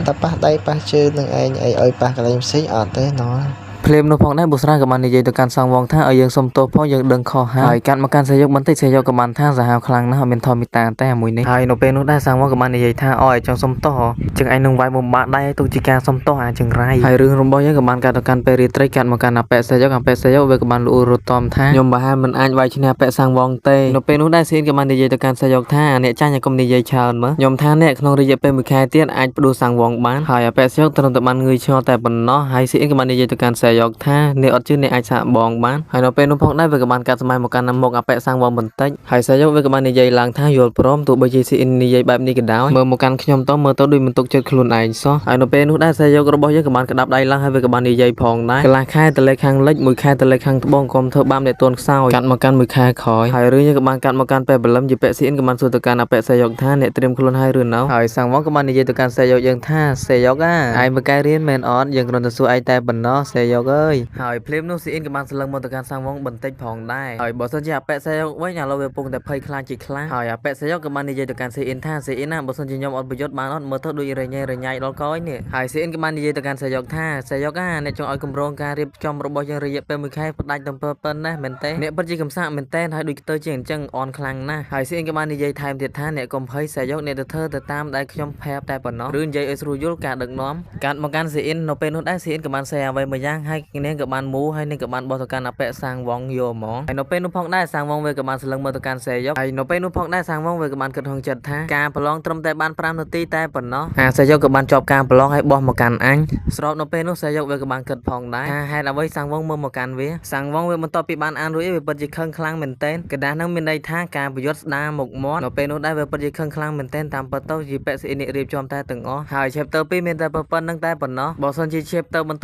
តែប៉ះដៃប៉ះជើងនឹងឯងអីឲ្យប៉ះកន្លែងផ្សេងអត់ទេណោះភ្លាមនោះផងដែរបុស្រាក៏បាននិយាយទៅកាន់សាវងថាឲ្យយើងសុំទោសផងយើងដឹងខុសហើយកាត់មកកាន់សាយកបន្តិចសាយកក៏បានថាសាហាវខ្លាំងណាស់អត់មានធម៌មេត្តាតែមួយនេះហើយនៅពេលនោះដែរសាវងក៏បាននិយាយថាឲ្យចង់សុំទោសចឹងឯងនឹងវាយបំបាក់ដៃទុកជាការសុំទោសអាចង្រៃហើយរឿងរបស់យើងក៏បានកាត់ទៅកាន់ពេលរាត្រីកាត់មកកាន់អបិសាយកវាក៏បានលូរត់តំថាខ្ញុំបើហើយមិនអាចវាយឈ្នះអបិសាវងទេនៅពេលនោះដែរសៀនក៏បាននិយាយទៅកាន់សាយកថាអ្នកចាញ់ឲ្យកុំនិយាយច្រើនមើលខ្ញុំថាអ្នកក្នុងរយៈពេល1ខែទៀតអាចផ្ដួលសាវងបានហើយអបិសាយកត្រឹមតែបានងឿយឆ្ងល់តែប៉ុណ្ណោះហើយសៀនក៏បាននិយាយទៅកាន់សាយកថាអត់ជឿអ្នកអាចសាកបងបានហើយនៅពេលនោះផងដែរវាក៏បានកាត់សម័យមកកាន់មុខអបិសាំងវងបន្តិចហើយសាយកវាក៏បាននិយាយឡើងថាយល់ព្រមទោះបីជាស៊ីអ៊ីននិយាយបែបនេះក៏ដោយមើលមកកាន់ខ្ញុំទៅមើលទៅដូចមិនទុកចិត្តខ្លួនឯងសោះហើយនៅពេលនោះដែរសាយករបស់យើងក៏បានក្តាប់ដៃឡើងហើយវាក៏បាននិយាយផងដែរកន្លះខែទៅលេខខាងលិច1ខែទៅលេខខាងត្បូងកុំធ្វើបាបអ្នកទន់ខ្សោយកាត់មកកាន់1ខែក្រោយហើយរឿងយើងក៏បានកាត់មកកាន់ពេលព្រលឹមជាពាក់ស៊ីអ៊ីនក៏បានសួរទៅកាន់អបិសាយកថាអ្នកត្រៀមខ្លួនហើយឬនៅហើយសាំងវងក៏បាននិយាយទៅកាន់សាយកយើងថាសាយកឯងមកកែរៀនមែនអត់យើងគ្រាន់តែសួរឯងតែប៉ុណ្ណោះសាយកអើយហើយភ្លាមនោះស៊ីអ៊ីនក៏បានស្លឹងមកទៅកាន់សាំងវងបន្តិចផងដែរហើយបើសិនជាអបិសាយកវិញឥឡូវវាពុំតែភ័យខ្លាចជាខ្លះហើយអបិសាយកក៏បាននិយាយទៅកាន់ស៊ីអ៊ីនថាស៊ីអ៊ីនណាបើសិនជាខ្ញុំអត់ប្រយុទ្ធបានអត់មើលទៅដូចរញ៉េរញ៉ៃដល់កយនេះហើយស៊ីអ៊ីនក៏បាននិយាយទៅកាន់សាយកថាសាយកអ្នកចង់ឲ្យគម្រោងការរៀបចំរបស់យើងរយៈពេល1ខែផ្ដាច់ទៅប៉ុណ្ណេះមែនទេអ្នកពិតជាកំសាកមែនទេហើយដូចទៅជាអញ្ចឹងអន់ខ្លាំងណាស់ហើយស៊ីអ៊ីនក៏បាននិយាយថែមទៀតថាអ្នកកុំភ័យសាយកអ្នកទៅធ្វើទៅតាមដែលខ្ញុំប្រាប់តែប៉ុណ្ណោះឬនិយាយឲ្យស្រួលយល់ការដឹកនាំកាត់មកកាន់ស៊ីអ៊ីននៅពេលនោះដែរស៊ីអ៊ីនក៏បានសេអ្វីមួយយ៉ាងហើយនាងក៏បានមូហើយនាងក៏បានបោះទៅកាន់អបិសាំងវងយកហ្មងហើយនៅពេលនោះផងដែរសាំងវងវាក៏បានស្លឹងមើលទៅកាន់សេយកហើយនៅពេលនោះផងដែរសាំងវងវាក៏បានគិតហងចិត្តថាការប្រឡងត្រឹមតែបាន5នាទីតែប៉ុណ្ណោះសេយកក៏បានជាប់ការប្រឡងហើយបោះមកកាន់អញស្របនៅពេលនោះសេយកវាក៏បានគិតផងដែរថាហេតុអ្វីសាំងវងមើលមកកាន់វាសាំងវងវាបន្ទាប់ពីបានអានរួចវាពិតជាខឹងខ្លាំងមែនទែនក្តាស់នឹងមានន័យថាការប្រយុទ្ធស្ដារមុខមាត់នៅពេលនោះដែរវាពិតជាខឹងខ្លាំងមែនទែនតាមពិតទៅជាបេសិនិរៀបចំតែទាំងអស់ហើយ chapter 2មានតែប៉ុណ្្នឹងតែប៉ុណ្ណោះបើសិនជា chapter បន្ត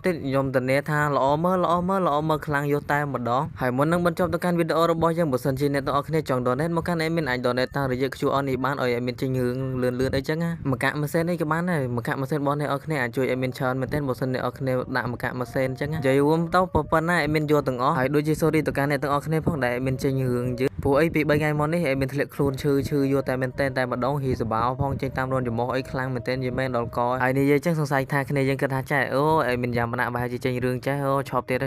ទៀតខ្ញុំធានាថាល្អមើលខ្លាំងយកតែម្ដងហើយមុននឹងបញ្ចប់ទៅកាន់វីដេអូរបស់យើងបើសិនជាអ្នកទាំងអស់គ្នាចង់ donate មកកាន់ admin អាច donate តាមរយៈ QR នេះបានឲ្យ admin ចេញរឿងលឿនអីចឹងណាមកកាក់ម៉ាស៊ីននេះក៏បានដែរមកកាក់ម៉ាស៊ីនរបស់អ្នកទាំងអស់គ្នាអាចជួយ admin ច្រើនមែនទែនបើសិនអ្នកទាំងអស់គ្នាដាក់មកកាក់ម៉ាស៊ីនចឹងណានិយាយរួមទៅប៉ុណ្ណា admin យកទាំងអស់ហើយដូចជា sorry ទៅកាន់អ្នកទាំងអស់គ្នាផងដែល admin ចេញរឿងយឺតព្រោះអីពី3ថ្ងៃមុននេះ admin ធ្លាក់ខ្លួនឈឺយកតែមែនទែនតែម្ដងហ៊ីសបោផងចេញតាមរនចំហអីខ្លាំងមែនទែនយីមែនដល់កហើយនិយាយចឹងសង្ស័យថាគ្នាយើងគិតថាចេះអូ admin យ៉ាងម៉ាក់ប្រហែលជាចេញរឿងចេះអូឈប់ទៀត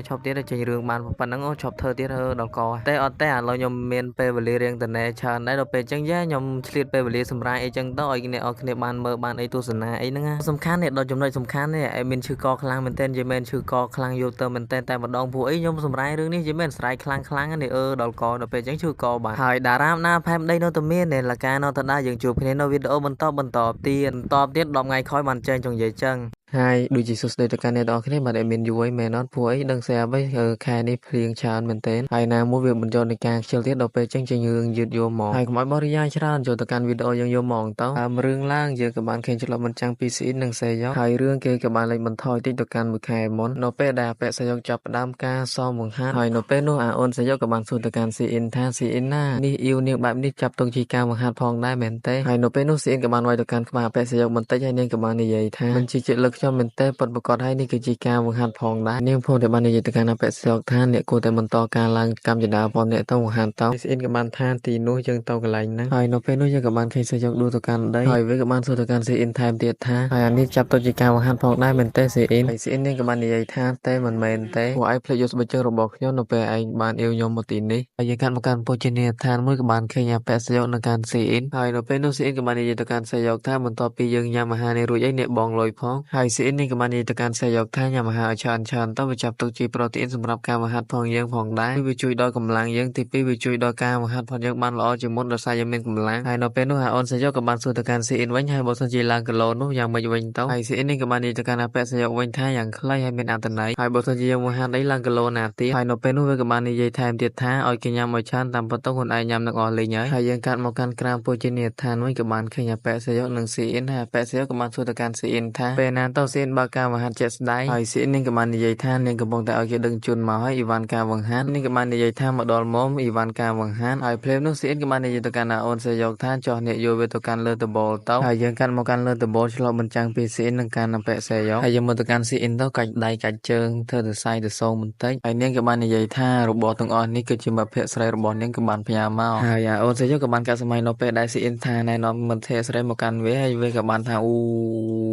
ចេញរឿងបានប៉ុណ្ណឹងអូឈប់ធ្វើទៀតដល់កតែអត់ទេឥឡូវខ្ញុំមានពេលវេលារៀងតនេច្រើនដែរដល់ពេលចឹងយ៉ាខ្ញុំឆ្លៀតពេលវេលាសម្រាប់អីចឹងទៅឲ្យអ្នកអរគ្នាបានមើលបានអីទស្សនាអីហ្នឹងសំខាន់នេះដល់ចំណុចសំខាន់នេះឯមានឈឺកខ្លាំងមែនទែនយីមែនឈឺកខ្លាំងយកទៅមែនទែនតែម្ដងពួកអីខ្ញុំសម្រាប់រឿងនេះយីមែនស្រ័យខ្លាំងនេះដល់កដល់ពេលចឹងឈឺកបាទហើយតារាមណាផែមដីនៅតែមានលកានៅតែដែរយើងជួបគ្នានៅវីដេអូបន្តទៀត10ថ្ងៃក្រោយបានចេញចង់និយាយចឹង ហើយដូចជាសួស្ដីទៅកាន់អ្នកទាំងអស់គ្នាបាទមានយូរហើយមែនអត់ព្រោះអីដឹងស្រាប់ហើយខែនេះភ្លៀងច្រើនមែនទែនហើយណាមួយវាបញ្ចូលនៃការខ្ជិលទៀតដល់ពេលចេញរឿងយឺតយូរមកហើយកុំឲ្យបរិយាយច្រើនចូលទៅកាន់វីដេអូយើងយកមកទៅរឿងឡើងយើងក៏បានឃើញច្រឡំបញ្ចាំងពីស៊ីអ៊ីននិងសេយ៉ុកហើយរឿងគេក៏បានលេចបន្ថយតិចទៅកាន់មួយខែមុននៅពេលដែលអពៈសេយ៉ុកចាប់ផ្ដើមការសមបង្ហាត់ហើយនៅពេលនោះអូនសេយ៉ុកក៏បានសួរទៅកាន់ស៊ីអ៊ីនថាស៊ីអ៊ីនណានេះអ៊ីវនាងបែបនេះចាប់ទុកជាការបង្ហាត់ផងដែរមែនទេហើយនៅពេលនោះស៊ីអ៊ីនក៏បានវាយទៅកាន់ក្បាលអពៈសេយ៉ុកបន្តិចហើយនាងក៏បាននិយាយថាមិនជាចិត្តលើកខ្ញុំមែនទេពិតប្រាកដហើយនេះគឺជាការបង្ហាត់ផងដែរនាងផងតែបាននិយាយទៅកាន់អពៈសេយ៉ុកថាអ្នកគួរតែបន្តការឡើងកម្មចដាផងអ្នកទៅបង្ហាត់ទៅស៊ីអ៊ីនក៏បានថាទីនោះយើងទៅកន្លែងហ្នឹងហើយនៅពេលនោះយើងក៏បានឃើញសេយ៉ុកដួលទៅកាន់ដីហើយវាក៏បានសួរទៅកាន់ស៊ីអ៊ីនថែមទៀតថាហើយអានេះចាប់ទុកជាការបង្ហាត់ផងដែរមែនទេស៊ីអ៊ីនហើយស៊ីអ៊ីននាងក៏បាននិយាយថាទេមិនមែនទេពួកឯងភ្លេចយកស្បែកជើងរបស់ខ្ញុំនៅពេលឯងបានអៀវខ្ញុំមកទីនេះហើយយើងកាន់មកកាន់ពូជនីយដ្ឋានមួយក៏បានឃើញអពៈសេយ៉ុកនៅកាន់ស៊ីអ៊ីនហើយនៅពេលនោះស៊ីអ៊ីនក៏បាននិយាយទៅកាន់សេយ៉ុកថាបន្ទាប់ពីយើងញ៉ាំអាហារនេះរួចអីអ្នកបងលុយផងហើយស៊ីអ៊ីននាងក៏បាននិយាយទៅកាន់សេយ៉ុកថាញ៉ាំអាហារឲ្យច្រើនទៅវាចាប់ទុកជាប្រូតេអ៊ីនសម្រាប់ការបង្ហាត់ផងយើងផងដែរវាជួយដល់កម្លាំងយើងទី2វាជួយដល់ការបង្ហាត់ផងយើងបានល្អជាងមុនដោយសារយើងមានកម្លាំងហើយនៅពេលនោះអូនសេយ៉ុកក៏បានសួរទៅកាន់ស៊ីអ៊ីនវិញហើយបើសិនជាឡើងគីឡូនោះយ៉ាងម៉េចវិញទៅហើយស៊ីអ៊ីននាងក៏បាននិយាយទៅកាន់អពៈសេយ៉ុកវិញថាយ៉ាងខ្លីហើយមានអត្ថន័យហើយបើសិនជាយើងបង្ហាត់អីឡើងគីឡូណាទៀតហើយនៅពេលនោះវាក៏បាននិយាយថែមទៀតថាឲ្យគេញ៉ាំឲ្យច្រើនតាមពិតទៅខ្លួនឯងញ៉ាំនឹងអស់លេងហើយយើងកាត់មកកាន់ក្រាមពូជនីយដ្ឋានវិញក៏បានឃើញអពៈសេយ៉ុកនិងស៊ីអ៊ីនហើយអពៈសេយ៉ុកក៏បានសួរទៅកាន់ស៊ីអ៊ីនថាពេលណាទៅស៊ីអ៊ីនបើការបង្ហាត់ជាក់ស្ដែងហើយស៊ីអ៊ីននាងក៏បាននិយាយថានាងកំពុងតែឲ្យគេដឹងជូនមកហើយអ៊ីវ៉ាន់ការបង្ហាត់នាងក៏បាននិយាយថាមកដល់មុំអ៊ីវ៉ាន់ការបង្ហាត់ហើយភ្លាមនោះស៊ីអ៊ីនក៏បាននិយាយទៅកាន់អូនសេយ៉ុកថាចុះអ្នកយកវាទៅកាន់លើតបូលទៅហើយយើងកាន់មកកាន់លើតបូលឆ្លប់បញ្ចាំងពីស៊ីអ៊ីននិងកាន់អពៈសេយ៉ុកហើយយើងមកទៅកាន់ស៊ីអ៊ីនទៅកាច់ដៃកាច់ជើងធ្វើទៅសាយទៅសងបន្តិចហើយនាងក៏បាននិយាយថារបស់ទាំងអស់នេះគឺជាមិត្តភក្តិស្រីរបស់នាងក៏បានផ្ញើមកហើយអូនសេយ៉ុកក៏បានកាត់សម័យនៅពេលដែលស៊ីអ៊ីនថាណែនាំមិត្តភក្តិស្រីមកកាន់វាហើយវាក៏បានថាអូ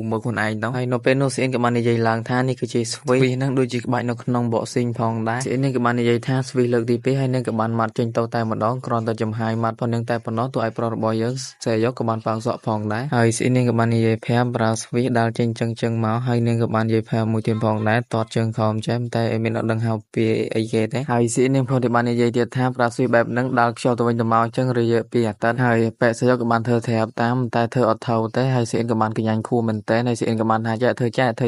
មើលខ្លួនឯងទៅហើយនៅពេលនោះស៊ីអ៊ីនក៏បាននិយាយឡើងថានេះគឺជាស្វីហ្នឹងដូចជាក្បាច់នៅក្នុងបកស៊ីងផងដែរស៊ីអ៊ីននាងក៏បាននិយាយថាស្វីលើកទី2ហើយនាងក៏បានម៉ាត់ចេញទៅតែម្ដងគ្រាន់តែចំហាយម៉ាត់ប៉ុណ្្នឹងតែប៉ុណ្ណោះទោះឲ្យប្រុសរបស់យើងសេយ៉ុកក៏បានប៉ាងសក់ផងដែរហើយស៊ីអ៊ីននាងក៏បាននិយាយប្រាប់ប្រើស្វីដាល់ចេញចឹងមកហើយនាងក៏បាននិយាយប្រាប់មួយទៀតផងដែរតតជើងខំចេះតែអីមានអត់ដឹងហៅពីអីគេទេហើយស៊ីអ៊ីននាងផងតែបាននិយាយទៀតថាប្រើស្វីបែបហ្នឹងដាល់ខ្យល់ទៅវិញទៅមកចឹងរយៈ2អាទិត្យហើយប៉ែសេយ៉ុកក៏បានធ្វើត្រាប់តាមតែធ្វើអត់ថៅទេហើយស៊ីអ៊ីនក៏បានកញ្ញាញ់ខួរមែនតើហើយស៊ីអ៊ីនក៏បានថាចាធ្វើច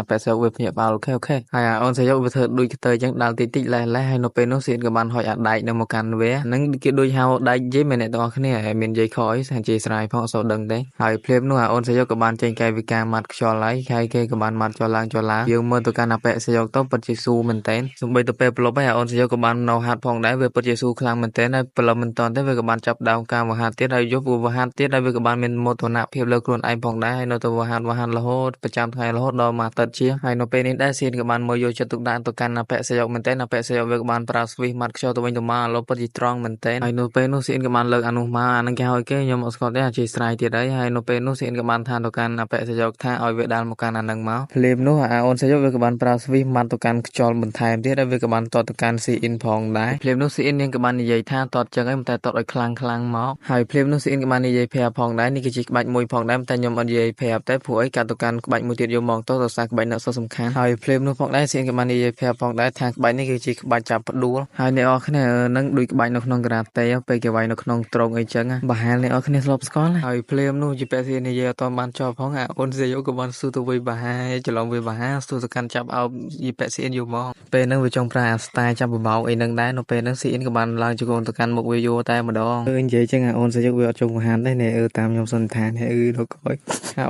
ាប៉ែសេយ៉ុកវាភ្ញាក់ផ្អើលអូខេហើយអូនសេយ៉ុកវាធ្វើដូចខ្ទើចឹងដាល់តិចលេះហើយនៅពេលនោះស៊ីអ៊ីនក៏បានហុចអាដែកនៅមកកាន់វាហ្នឹងគេដូចហៅដែកយីមែនអ្នកទាំងអស់គ្នាមាននិយាយខអីសាជាស្រ័យផងអត់សូវដឹងទេហើយភ្លាមនោះអូនសេយ៉ុកក៏បានចេញកាយវិការម៉ាត់ខ្យល់ហើយគេក៏បានម៉ាត់ចុះឡើងយើងមើលទៅកាន់អពៈសេយ៉ុកទៅពិតជាស៊ូមែនតើសូម្បីទៅពេលប្រឡប់ហើយអូនសេយ៉ុកក៏បាននៅហាត់ផងដែរវាពិតជាស៊ូខ្លាំងមែនតើហើយប្រឡប់មិនតាន់ទេវាក៏បានចាប់ដើមការបង្ហាត់ទៀតហើយយកវាបង្ហាត់ទៀតហើយវាក៏បានមានមោទនភាពលើខ្លួនឯងផងដែរហើយនៅទៅបង្ហាត់រហូតប្រចាំថ្ងៃរហូតដល់មួយអាទិត្យជាហើយនៅពេលនេះដែរស៊ីនក៏បានមើលយកចិត្តទុកដាក់ទៅកាន់អពៈសេយ៉ុកមែនតើអពៈសេយ៉ុកវាក៏បានប្រើស្វីម៉ាត់ខ្យល់ទៅវិញទៅមកឥឡូវពិតជាត្រង់មែនតើហើយនៅពេលនោះស៊ីនក៏បានលើកអានោះមកអានឹងគេហៅគេខ្ញុំអត់ស្គាល់ទេអាជាស្រ័យទៀតហើយនៅពេលនោះស៊ីនក៏បានថាទៅកាន់អពៈសេយ៉ុកថាឲ្យវាដាល់មកកាន់អានឹងមកភ្លាមនោះអូនសេយ៉ុកវាក៏បានប្រើស្វីម៉ាត់ទៅកាន់ខ្យល់បន្ថែមទៀតហើយវាក៏បានតតទៅកាន់ស៊ីអ៊ីនផងដែរភ្លាមនោះស៊ីអ៊ីននាងក៏បាននិយាយថាតតចឹងហើយតែតតឲ្យខ្លាំងមកហើយភ្លាមនោះស៊ីអ៊ីនក៏បាននិយាយប្រាប់ផងដែរនេះគឺជាក្បាច់មួយផងដែរតែខ្ញុំអត់និយាយប្រាប់ទេព្រោះអីកាត់ទៅកាន់ក្បាច់មួយទៀតយកមកទៅសារក្បាច់នៅសំខាន់ហើយភ្លាមនោះផងដែរស៊ីអ៊ីនក៏បាននិយាយប្រាប់ផងដែរថាក្បាច់នេះគឺជាក្បាច់ចាប់ផ្ដួលហើយអ្នកនរគ្នានឹងដូចក្បាច់នៅក្នុងការ៉ាតេពេលគេវាយនៅក្នុងត្រង់អីចឹងប្រហែលអ្នកនរគ្នាធ្លាប់ស្គាល់ហើយភ្លាមនោះជាពាក់ស៊ីនិយាយអត់បានចប់ផងអូនសេយ៉ុកក៏បានស៊ូទៅវិញប្រហែលច្រឡំវាប្រហែលស៊ូទៅកាន់ចាប់អោបយីពាក់ស៊ីយកមកពេលហ្នឹងវាចង់ប្រើអាស្ទាយចាប់បបោកអីហ្នឹងដែរនៅពេលហ្នឹងស៊ីអ៊ីនក៏បានឡើងជង្គង់ទៅកាន់មុខវាយោតែម្ដងនិយាយចឹងអូនសេយ៉ុកវាអត់ចង់បង្ហាញដែរនេះតាមខ្ញុំសន្និដ្ឋានលោកអើយ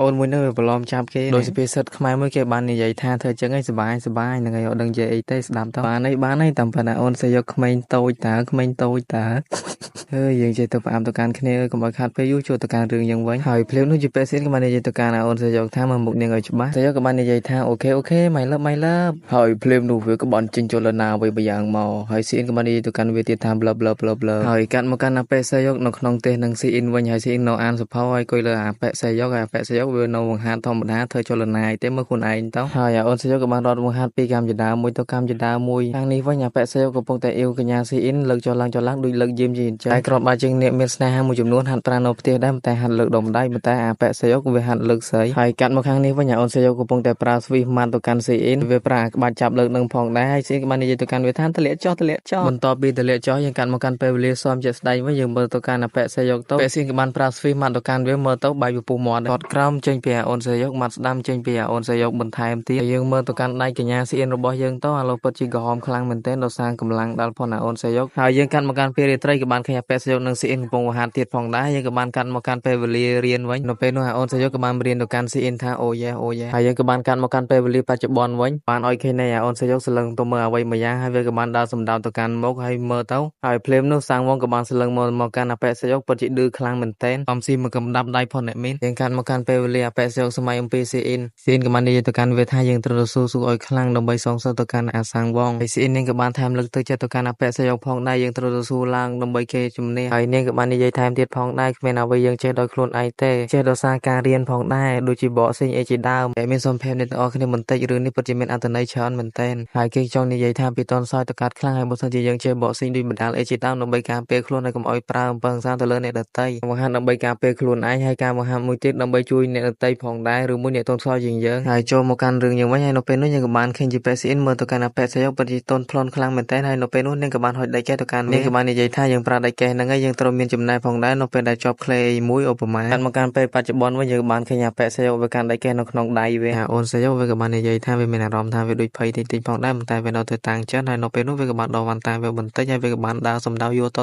អូនមួយហ្នឹងវាប្រឡំចាប់គេដោយសុភាសិតខ្មែរមួយគេបាននិយាយថាធ្វើចឹងឲ្យសុបាយហ្នឹងហើយអត់ដឹងនិយាយអីទេស្ដាប់ទៅបានហើយតាមប៉ុណ្ណាអូនសេយ៉ុកក្មេងតូចតើយើងចេះទៅផ្អាំទៅកាន់គ្នាកុំឲ្យខាត់ពេលយូរចូលទៅកាន់រឿងយើងវិញហើយភ្លាមនោះជាពេលស៊ីនក៏បាននិយាយទៅកាន់អូនសេយ៉ុកថាមើលមុខនាងឲ្យច្បាស់សេយ៉ុកក៏បាននិយាយថាអូខេ my love ហើយភ្លាមនោះវាក៏បានចេញចូលលើណាអ្វីបែយ៉ាងមកហើយស៊ីនក៏បាននិយាយទៅកាន់វាទៀតថា blah blah blah blah ហើយកាត់មកកាន់អពៈសេយ៉ុកនៅក្នុងទេសនឹងស៊ីអ៊ីនវិញហើយស៊ីអ៊ីននៅអានសភៅហើយគួយលើអពៈសេយ៉ុកហើយអពៈសេយ៉ុកវានៅបង្ហាត់ធម្មតាធ្វើចូលលើណាយទេមើលខ្លួនឯងទៅហើយអូនសេយ៉ុកក៏បានរត់បង្ហាត់ពីកម្មចដាមួយទៅកម្មចដាមួយខាងនេះវិញអពៈសេយ៉ុកកំពុងតែអ៊ីវកញ្ញាស៊ីអ៊ីនលើកចូលឡើងដូចលើកយាមជាអញ្ចឹងតែគ្រាន់បើជាងអ្នកមានស្នេហាមួយចំនួនហាត់ប្រាណនៅផ្ទះដែរតែហាត់លើកដុំដៃតែអពៈសេយ៉ុកវាហាត់លើកស្រីហើយកាត់មកខាងនេះវិញអូនសេយ៉ុកកំពុងតែប្រើស្វីម៉ាត់ទៅកាន់ស៊ីអ៊ីនវាប្រើក្បាច់ចាប់លើកនឹងផងដែរហើយស៊ីអ៊ីនក៏បាននិយាយទៅកាន់វាថាទម្លាក់ចុះបន្ទាប់ពីទម្លាក់ចុះយើងកាត់មកកាន់ពេលវេលាសមជាក់ស្ដែងវិញយើងមើលទៅកាន់អពៈសេយ៉ុកទៅពេលស៊ីអ៊ីនក៏បានប្រើស្វីម៉ាត់ទៅកាន់វាមើលទៅបែកពីពុះមាត់តតក្រោមចេញពីអូនសេយ៉ុកម៉ាត់ស្ដាំចេញ ចេញពីអូនសយកបន្ថែមទៀតយើងមើលទៅកាន់ដៃកញ្ញាស៊ីអ៊ីនរបស់យើងទៅអាឡូពិតជាក្រហមខ្លាំងមែនទែនដោយសារកម្លាំងដល់ផងអូនសយកហើយយើងកាន់មកកាន់ពេលរាត្រីក៏បានឃើញអាប៉ែសយកនិងស៊ីអ៊ីនកំពុងវហាត់ទៀតផងដែរយើងក៏បានកាន់មកកាន់ពេលវេលារៀនវិញនៅពេលនោះអូនសយកក៏បានរៀនទៅកាន់ស៊ីអ៊ីនថាអូយេហើយយើងក៏បានកាន់មកកាន់ពេលវេលាបច្ចុប្បន្នវិញបានឲ្យឃើញអូនសយកសលឹងទៅមើលអ្វីមួយយ៉ាងហើយវាក៏បានដើរសម្ដៅទៅកាន់មុខហើយមើលទៅហើយភ្លាមនោះសាំងវងក៏បានសលឹងមកកាន់អាប៉ែសយកពិតជាឌឺខ្លាំងមែនទែនកំស៊ីមកកំដាប់ដៃផងអ្នកមានយើងកាន់មកកាន់ពេលវេលាអាប៉ែសយកសម័យអំពីស៊ីអ៊ីនក៏បាននិយាយទៅកាន់វាថាយើងត្រូវស៊ូឲ្យខ្លាំងដើម្បីសងសឹកទៅកាន់អាសាំងវងហើយស៊ីអ៊ីននាងក៏បានថែមលើកទឹកចិត្តទៅកាន់អាប៉ែសយកផងដែរយើងត្រូវស៊ូឡើងដើម្បីគេជំនះហើយនាងក៏បាននិយាយថែមទៀតផងដែរគ្មានអ្វីយើងចេះដោយខ្លួនឯងទេចេះដោយសារការរៀនផងដែរដូចជាបកសិញអីជាដើមតែមានសំភេទអ្នកទាំងអស់គ្នាបន្តិចរឿងនេះពិតជាមានអត្ថន័យច្រើនមែនទែនហើយគេចង់និយាយថាពីតនសោយទៅកាត់ខ្លាំងហើយបើសិនជាយើងចេះបកសិញដូចបណ្ដាលអីជាដើមដើម្បីការពារខ្លួនហើយកុំឲ្យប្រើអំពើហិង្សាទៅលើអ្នកដទៃបង្ហាញដើម្បីការពារខ្លួនឯងហើយការបង្ហាញមួយទៀតដើម្បីជួយអ្នកដទៃផងដែរឬមួយអ្នកតនសោយយើងហើយចូលមកកាន់រឿងយើងវិញហើយនៅពេលនោះយើងក៏បានឃើញជាប៉ែស៊ីអ៊ីនមើលទៅកាន់អាប៉ែសយកពិតជាតនផ្លន់ខ្លាំងមែនទែនហើយនៅពេលនោះនាងក៏បានហុចដៃកេះទៅកាន់នាងក៏បាននិយាយថាយើងប្រើដៃកេះហ្នឹងហើយយើងត្រូវមានចំណាយផងដែរនៅពេលដែលជាប់ខ្លេមួយឧបមាកាន់មកកាន់ពេលបច្ចុប្បន្នវិញយើងបានឃើញអាប៉ែសយកវាកាន់ដៃកេះនៅក្នុងដៃវាអូនសយកវាក៏បាននិយាយថាវាមានអារម្មណ៍ថាវាដូចភ័យតិចផងដែរប៉ុន្តែវានៅតែតាំងចិត្តហើយនៅពេលនោះវាក៏បានដកវ៉ាន់តាវាបន្តិចហើយវាក៏បានដើរសម្ដៅយកទៅ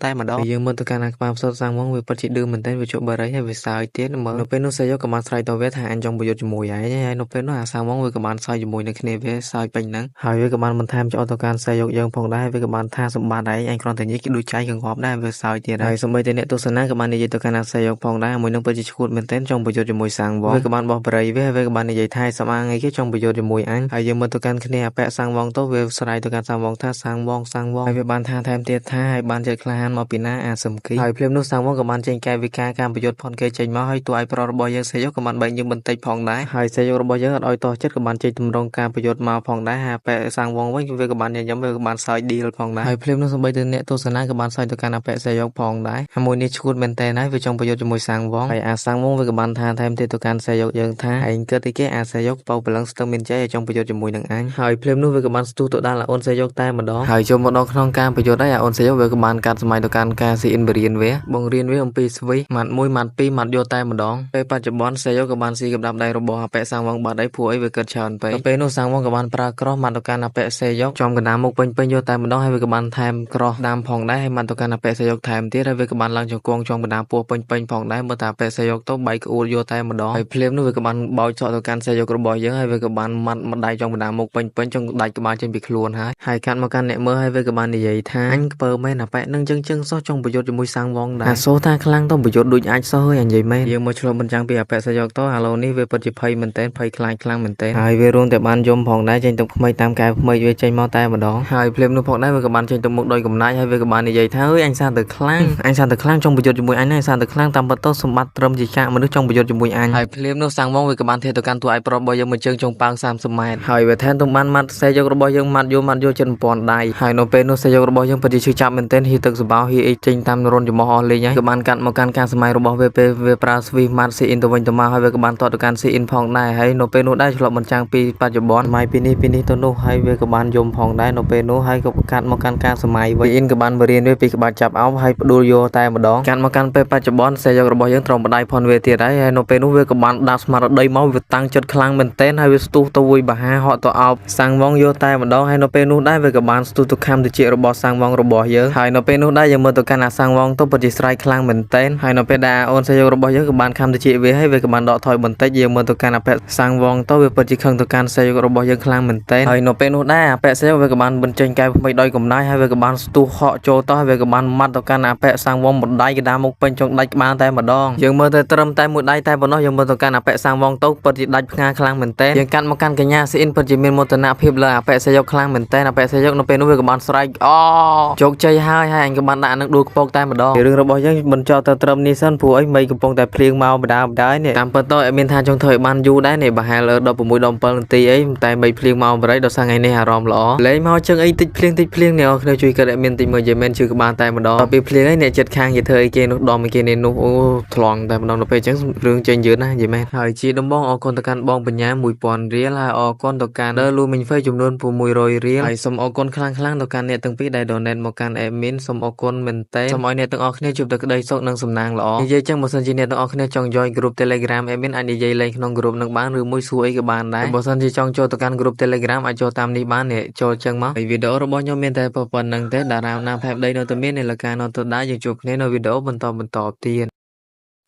តែម្ដងយើងមើលទៅកាន់អាក្បាលផ្សោតសាំងវងវាពិតជាឌឺមែនទែនវាជក់បារីហើយវាសើចទៀតមើលនៅពេលនោះសយកក៏បានស្រែកទៅវាថាអញចង់ប្រយុទ្ធជាមួយឯងហើយនៅពេលនោះអាសាំងវងវាក៏បានសើចជាមួយនឹងគ្នាវាសើចពេញហ្នឹងហើយវាក៏បានបន្ថែមចោលទៅកាន់សយកយើងផងដែរវាក៏បានថាសម្បត្តិឯងគ្រាន់តែនិយាយគេដូចចៃកង្វប់ដែរវាសើចទៀតហើយសម្បីតែអ្នកទស្សនាក៏បាននិយាយទៅកាន់អាសយកផងដែរមួយនឹងពិតជាឈួតមែនទែនចង់ប្រយុទ្ធជាមួយសាំងវងវាក៏បានបោះបរិយវាក៏បាននិយាយថាសម្អាងអីគេចង់ប្រយុទ្ធជាមួយអញហើយយើងមើលទៅកាន់គ្នាអាប៉ែសាំងវងទៅវាស្រ័យទៅកាន់សាំងវងថាសាំងវងហើយវាបានថាថែមទៀតថាហើយបានចិត្តក្លាហានមកពីណាអាសឹមគីហើយភ្លាមនោះសាំងវងក៏បានចេញកាយវិការការប្រយុទ្ធផនគេចេញមកហើយតួឯកប្រុសរបស់យើងសយកក៏បានបែកយើងបន្តិចផងដែរហើយសយករបស់យើងអត់ឲ្យតោះចិត្តក៏បានចេញទម្រង់ការប្រយុទ្ធមកផងដែរហើយអាប៉ែសាំងវងវិញវាក៏បានញញឹមវាក៏បានសើចឌីលផងដែរហើយភ្លាមនោះសម្បីតែអ្នកទស្សនាក៏បានសើចទៅកាន់អាប៉ែសយកផងដែរហើយមួយនេះឈួតមែនតើហើយវាចង់ប្រយុទ្ធជាមួយសាំងវងហើយអាសាំងវងវាក៏បានថាថែមទៀតទៅកាន់សយកយើងថាឯងគិតតែគេអាសយកបោប្រឡឹងស្ទឹងមានចៃឲ្យចង់ប្រយុទ្ធជាមួយនឹងអញហើយភ្លាមនោះវាក៏បានស្ទុះទៅដល់អូនសយកតែម្ដងហើយចូលមកដល់ក្នុងការប្រយុទ្ធហើយអូនសយកវាក៏បានកាត់សម័យទៅកាន់ការស៊ីអ៊ីនបរៀនវាបង្រៀនវាអំពីស្វីម៉ាត់1ម៉ាត់2ម៉ាត់យកតែម្ដងពេលបច្ចុប្បន្នសយកក៏បានស៊ីកណ្ដាប់ដៃរបស់អាប៉ែសាំងវងបាត់ហើយព្រោះអីវាគិតច្រើនពេកពេលនោះសាំងវងក៏បានប្រើក្រោះម៉ាត់ទៅកាន់អាប៉ែសយកចំកណ្ដាលមុខពេញយកតែម្ដងហើយវាក៏បានថែមក្រោះដាំផងដែរហើយម៉ាត់ទៅកាន់អាប៉ែសយកថែមទៀតហើយវាក៏បានឡើងជង្គង់ចំកណ្ដាលពោះពេញផងដែរមើលតាអាប៉ែសយកទៅបែកក្អួលយកតែម្ដងហើយភ្លាមនោះវាក៏បានបោចសក់ទៅកាន់សយករបស់យើងហើយវាក៏បានម៉ាត់ម្ដាយចំកណ្ដាលមុខពេញចង់ដាច់ក្បាលចេញពីខ្លួនហើយកាត់មកកាន់អ្នកមើលហើយវាក៏បាននិយាយថាអញក្ពើមែនអាប៉ែនឹងចឹងសោះចង់ប្រយុទ្ធជាមួយសាំងវងដែរអាសូថាខ្លាំងទៅប្រយុទ្ធដូចអាចសោះហើយអញនិយាយមែនយើងមកឆ្លុះបញ្ចាំងពីអាប៉ែសយកទៅឥឡូវនេះវាពិតជាភ័យមែនទែនភ័យខ្លាចខ្លាំងមែនទែនហើយវារួមតែបានយំផងដែរចេញទឹកថ្មីតាមកែវថ្មីវាចេញមកតែម្ដងហើយភ្លាមនោះផងដែរវាក៏បានចេញទៅមុខដោយកំណាចហើយវាក៏បាននិយាយថាអើយអញសានទៅខ្លាំងចង់ប្រយុទ្ធជាមួយអញហើយសានទៅខ្លាំងតាមពិតទៅសម្បត្តិត្រឹមជាចាក់មនុស្សចង់ប្រយុទ្ធជាមួយអញហើយភ្លាមនោះសាំងវងវាក៏បានធាទៅកាន់តួឯកប្រុសរបស់យើងមួយជើងចុងប៉ោង30ម៉ែត្រហើយវាថែមទាំងបានម៉ាត់សេយករបស់យើងម៉ាត់យកជិត1000ដៃហើយនៅពេលនោះសេយករបស់យើងពិតជាឈឺចាប់មែនទែនហ៊ីទឹកសបោហ៊ីអីចេញតាមរនចំហអស់លេងហើយក៏បានកាត់មកកាន់ការសម័យរបស់វាពេលវាប្រើស្វីម៉ាត់ស៊ីអ៊ីនទៅវិញទៅមកហើយវាក៏បានតតទៅកាន់ស៊ីអ៊ីនផងដែរហើយនៅពេលនោះដែរឆ្លប់បញ្ចាំងពីបច្ចុប្បន្នសម័យពីនេះទៅនោះហើយវាក៏បានយំផងដែរនៅពេលនោះហើយក៏កាត់មកកាន់ការសម័យវិញអ៊ីនក៏បានបរៀនវាពីក្បាច់ចាប់អោបហើយផ្ដួលយកតែម្ដងកាត់មកកាន់ពេលបច្ចុប្បន្នសេយករបស់យើងត្រង់បដៃផនវាទៀតហើយនៅពេលនោះវាក៏បានដាក់ស្មារតីមកវាតាំងចិត្តខ្លាំងមែនទែនហើយវាស្ទុះទៅវុយបហាហក់ទៅអោបសាំងវងយកតែម្ដងហើយនៅពេលនោះដែរវាក៏បានស្ទុះទៅខំទៅជារបស់សាំងវងរបស់យើងហើយនៅពេលនោះដែរយើងមើលទៅកាន់អាសាំងវងទៅពិតជាស្រែកខ្លាំងមែនទែនហើយនៅពេលដែលអូនសេយករបស់យើងក៏បានខំទៅជាវាហើយវាក៏បានដកថយបន្តិចយើងមើលទៅកាន់អាប៉ែសាំងវងទៅវាពិតជាខឹងទៅកាន់សេយករបស់យើងខ្លាំងមែនទែនហើយនៅពេលនោះដែរអាប៉ែសេយកវាក៏បានបញ្ចេញកែវថ្មីដោយកំណាយហើយវាក៏បានស្ទុះហក់ចូលទៅហើយវាក៏បានម៉ាត់ទៅកាន់អាប៉ែសាំងវងម្ដាយកណ្ដាលមុខពេញចង់ដាច់ក្បាលតែម្ដងយើងមើលទៅត្រឹមតែមួយដៃតែប៉ុណ្ណោះយើងមើលទៅកាន់អាប៉ែសាំងវងទៅពិតជាដាច់ផ្ងាខ្លាំងមែនទែនយើងកាត់មកកាន់កញ្ញាស៊ីអ៊ីនពិតជាមានមោទនភាពលើអាប៉ែសេយកខ្លាំងមែនទែនអាប៉ែសេយកនៅពេលនោះវាក៏បានស្រែកអូជោគជ័យហើយអញក៏បានដាក់នឹងដួលខ្ពកតែម្ដងរឿងរបស់យើងបញ្ចប់ទៅត្រឹមនេះសិនព្រោះអីមីកំពុងតែភ្លៀងមកបដានេះតាមពិតទៅអត់មានថាចង់ធ្វើឲ្យបានយូរដែរនេះប្រហែល16 17នាទីអីតែមីភ្លៀងមកបរិយដល់ថ្ងៃនេះអារម្មណ៍ល្អលេងមកជើងអីតិចភ្លៀងអ្នកនរគ្នាជួយកាត់ឲ្យមានតិចមើលយេមែនជឿក្បាលតែម្ដងដល់ពេលភ្លៀងហើយអ្នកចិត្តខាងនិយាយធ្វើអីគេនោះដមគេនេះនោះអូថ្លង់តែម្ដងដល់ពេលអញ្ចឹងរឿងចេញយឺតណាយេមែនហើយជាដំបងអរគុណទៅកាន់បងបញ្ញា 1000 រៀលហើយអរគុណទៅកាន់លូមីងហ្វេចំនួន600 រៀលហើយសូមអរគុណខ្លាំងទៅកាន់អ្នកទាំងពីរដែល donate មកកាន់ admin សូមអរគុណមែនតើសូមឲ្យអ្នកទាំងអស់គ្នាជួបតែក្តីសុខនិងសំណាងល្អនិយាយចឹងបើសិនជាអ្នកទាំងអស់គ្នាចង់ join group Telegram admin អាចនិយាយលេងក្នុង ក្រុមនឹងបានឬមួយសួរអីក៏បានដែរបើសិនជាចង់ចូលទៅកាន់ក្រុម Telegram អាចចូលតាមនេះបាននេះចូលចឹងមកវីដេអូរបស់ខ្ញុំមានតែប៉ុណ្្នឹងទេតារាណាផែបដីនៅតែមាននៅលើការនៅទៅដែរយើងជួបគ្នានៅវីដេអូបន្តទៀត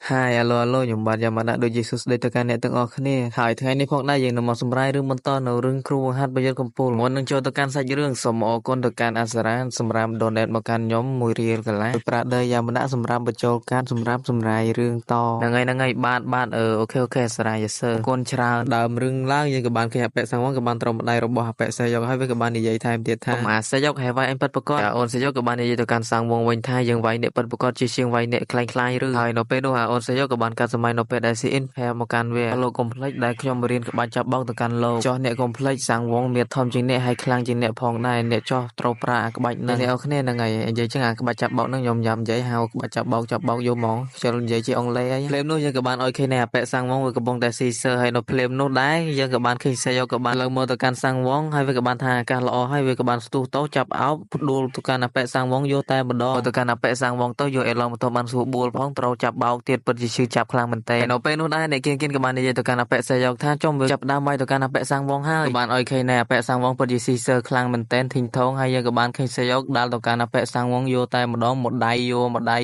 Hi hello ខ្ញុំបាទយ៉ាម៉ាដាដូចជាសួស្តីទៅកាន់អ្នកទាំងអស់គ្នាហើយថ្ងៃនេះផងដែរយើងនឹងមកសម្រាយរឿងបន្តនៅរឿងគ្រូបង្ហាត់ប្រយុទ្ធកំពូលមុននឹងចូលទៅកាន់សាច់រឿងសូមអរគុណទៅកាន់អាសារ៉ាសម្រាប់ donate មកកាន់ខ្ញុំ1រៀលកន្លះប្រាក់ដីយ៉ាម៉ាដាសម្រាប់បញ្ចូលកាតសម្រាប់សម្រាយរឿងតហ្នឹងហើយបាទអូខេអាសារ៉ាយេសឺអរគុណច្រើនដើមរឿងឡើងយើងក៏បានឃើញអបិសង្វងក៏បានត្រង់ម្ដាយរបស់អបិសេយកហើយវាក៏បាននិយាយថែមទៀតថាអាសេយកហើយវាយអញប៉ិតប្រកបអូនសេយកក៏បាននិយាយទៅកាន់សង្វងវិញថាយើងវាយអ្នកប៉ិតប្រកបជាជាងវាយអ្នកខ្លាំងឬហើយនៅពេលនោះអូនសេយកក៏បានកាត់សម័យនៅពេលដែលស៊ីអ៊ីនផែមកកាន់វាលោកកុំភ្លេចដែលខ្ញុំរៀនក្បាច់ចាប់បោកទៅកាន់លោកចោះអ្នកកុំភ្លេចសាំងវងមានធំជាងអ្នកហើយខ្លាំងជាងអ្នកផងដែរអ្នកចោះត្រូវប្រាក្បាច់នឹងអ្នកអរគ្នាហ្នឹងហើយនិយាយចឹងអាក្បាច់ចាប់បោកហ្នឹងខ្ញុំញ៉ាំនិយាយហៅក្បាច់ចាប់បោកយកហ្មងខ្ញុំនិយាយជាអង់គ្លេសហើយភ្លាមនោះយើងក៏បានឲ្យឃើញនៅអាប៉ែសាំងវងវាកំពុងតែស៊ីសើហើយនៅភ្លាមនោះដែរយើងក៏បានឃើញសេយកក៏បានឡើងមកទៅកាន់សាំងវងហើយវាក៏បានថាអាកាសល្អហើយវាក៏បានស្ទុះតោចាប់អោបផ្ដួលទៅកាន់អាប៉ែសាំងវងយកតែម្ដងទៅកាន់អាប៉ែសាំងវងទៅយកអេឡងមកទៅបានសួរបួលផងត្រូវចាប់បោកទៀតពិតជាឈឺចាប់ខ្លាំងមែនតើនៅពេលនោះដែរអ្នកគៀនក៏បាននិយាយទៅកាន់អបិសេយកថាចុំវាចាប់ដើមមកទៅកាន់អបិសាំងវងហើយបានឲ្យឃើញនៅអបិសាំងវងពិតជាស៊ីសើខ្លាំងមែនតែនធីងថងហើយយើងក៏បានឃើញសេយកដាល់ទៅកាន់អបិសាំងវងយកតែម្ដងមួយដៃ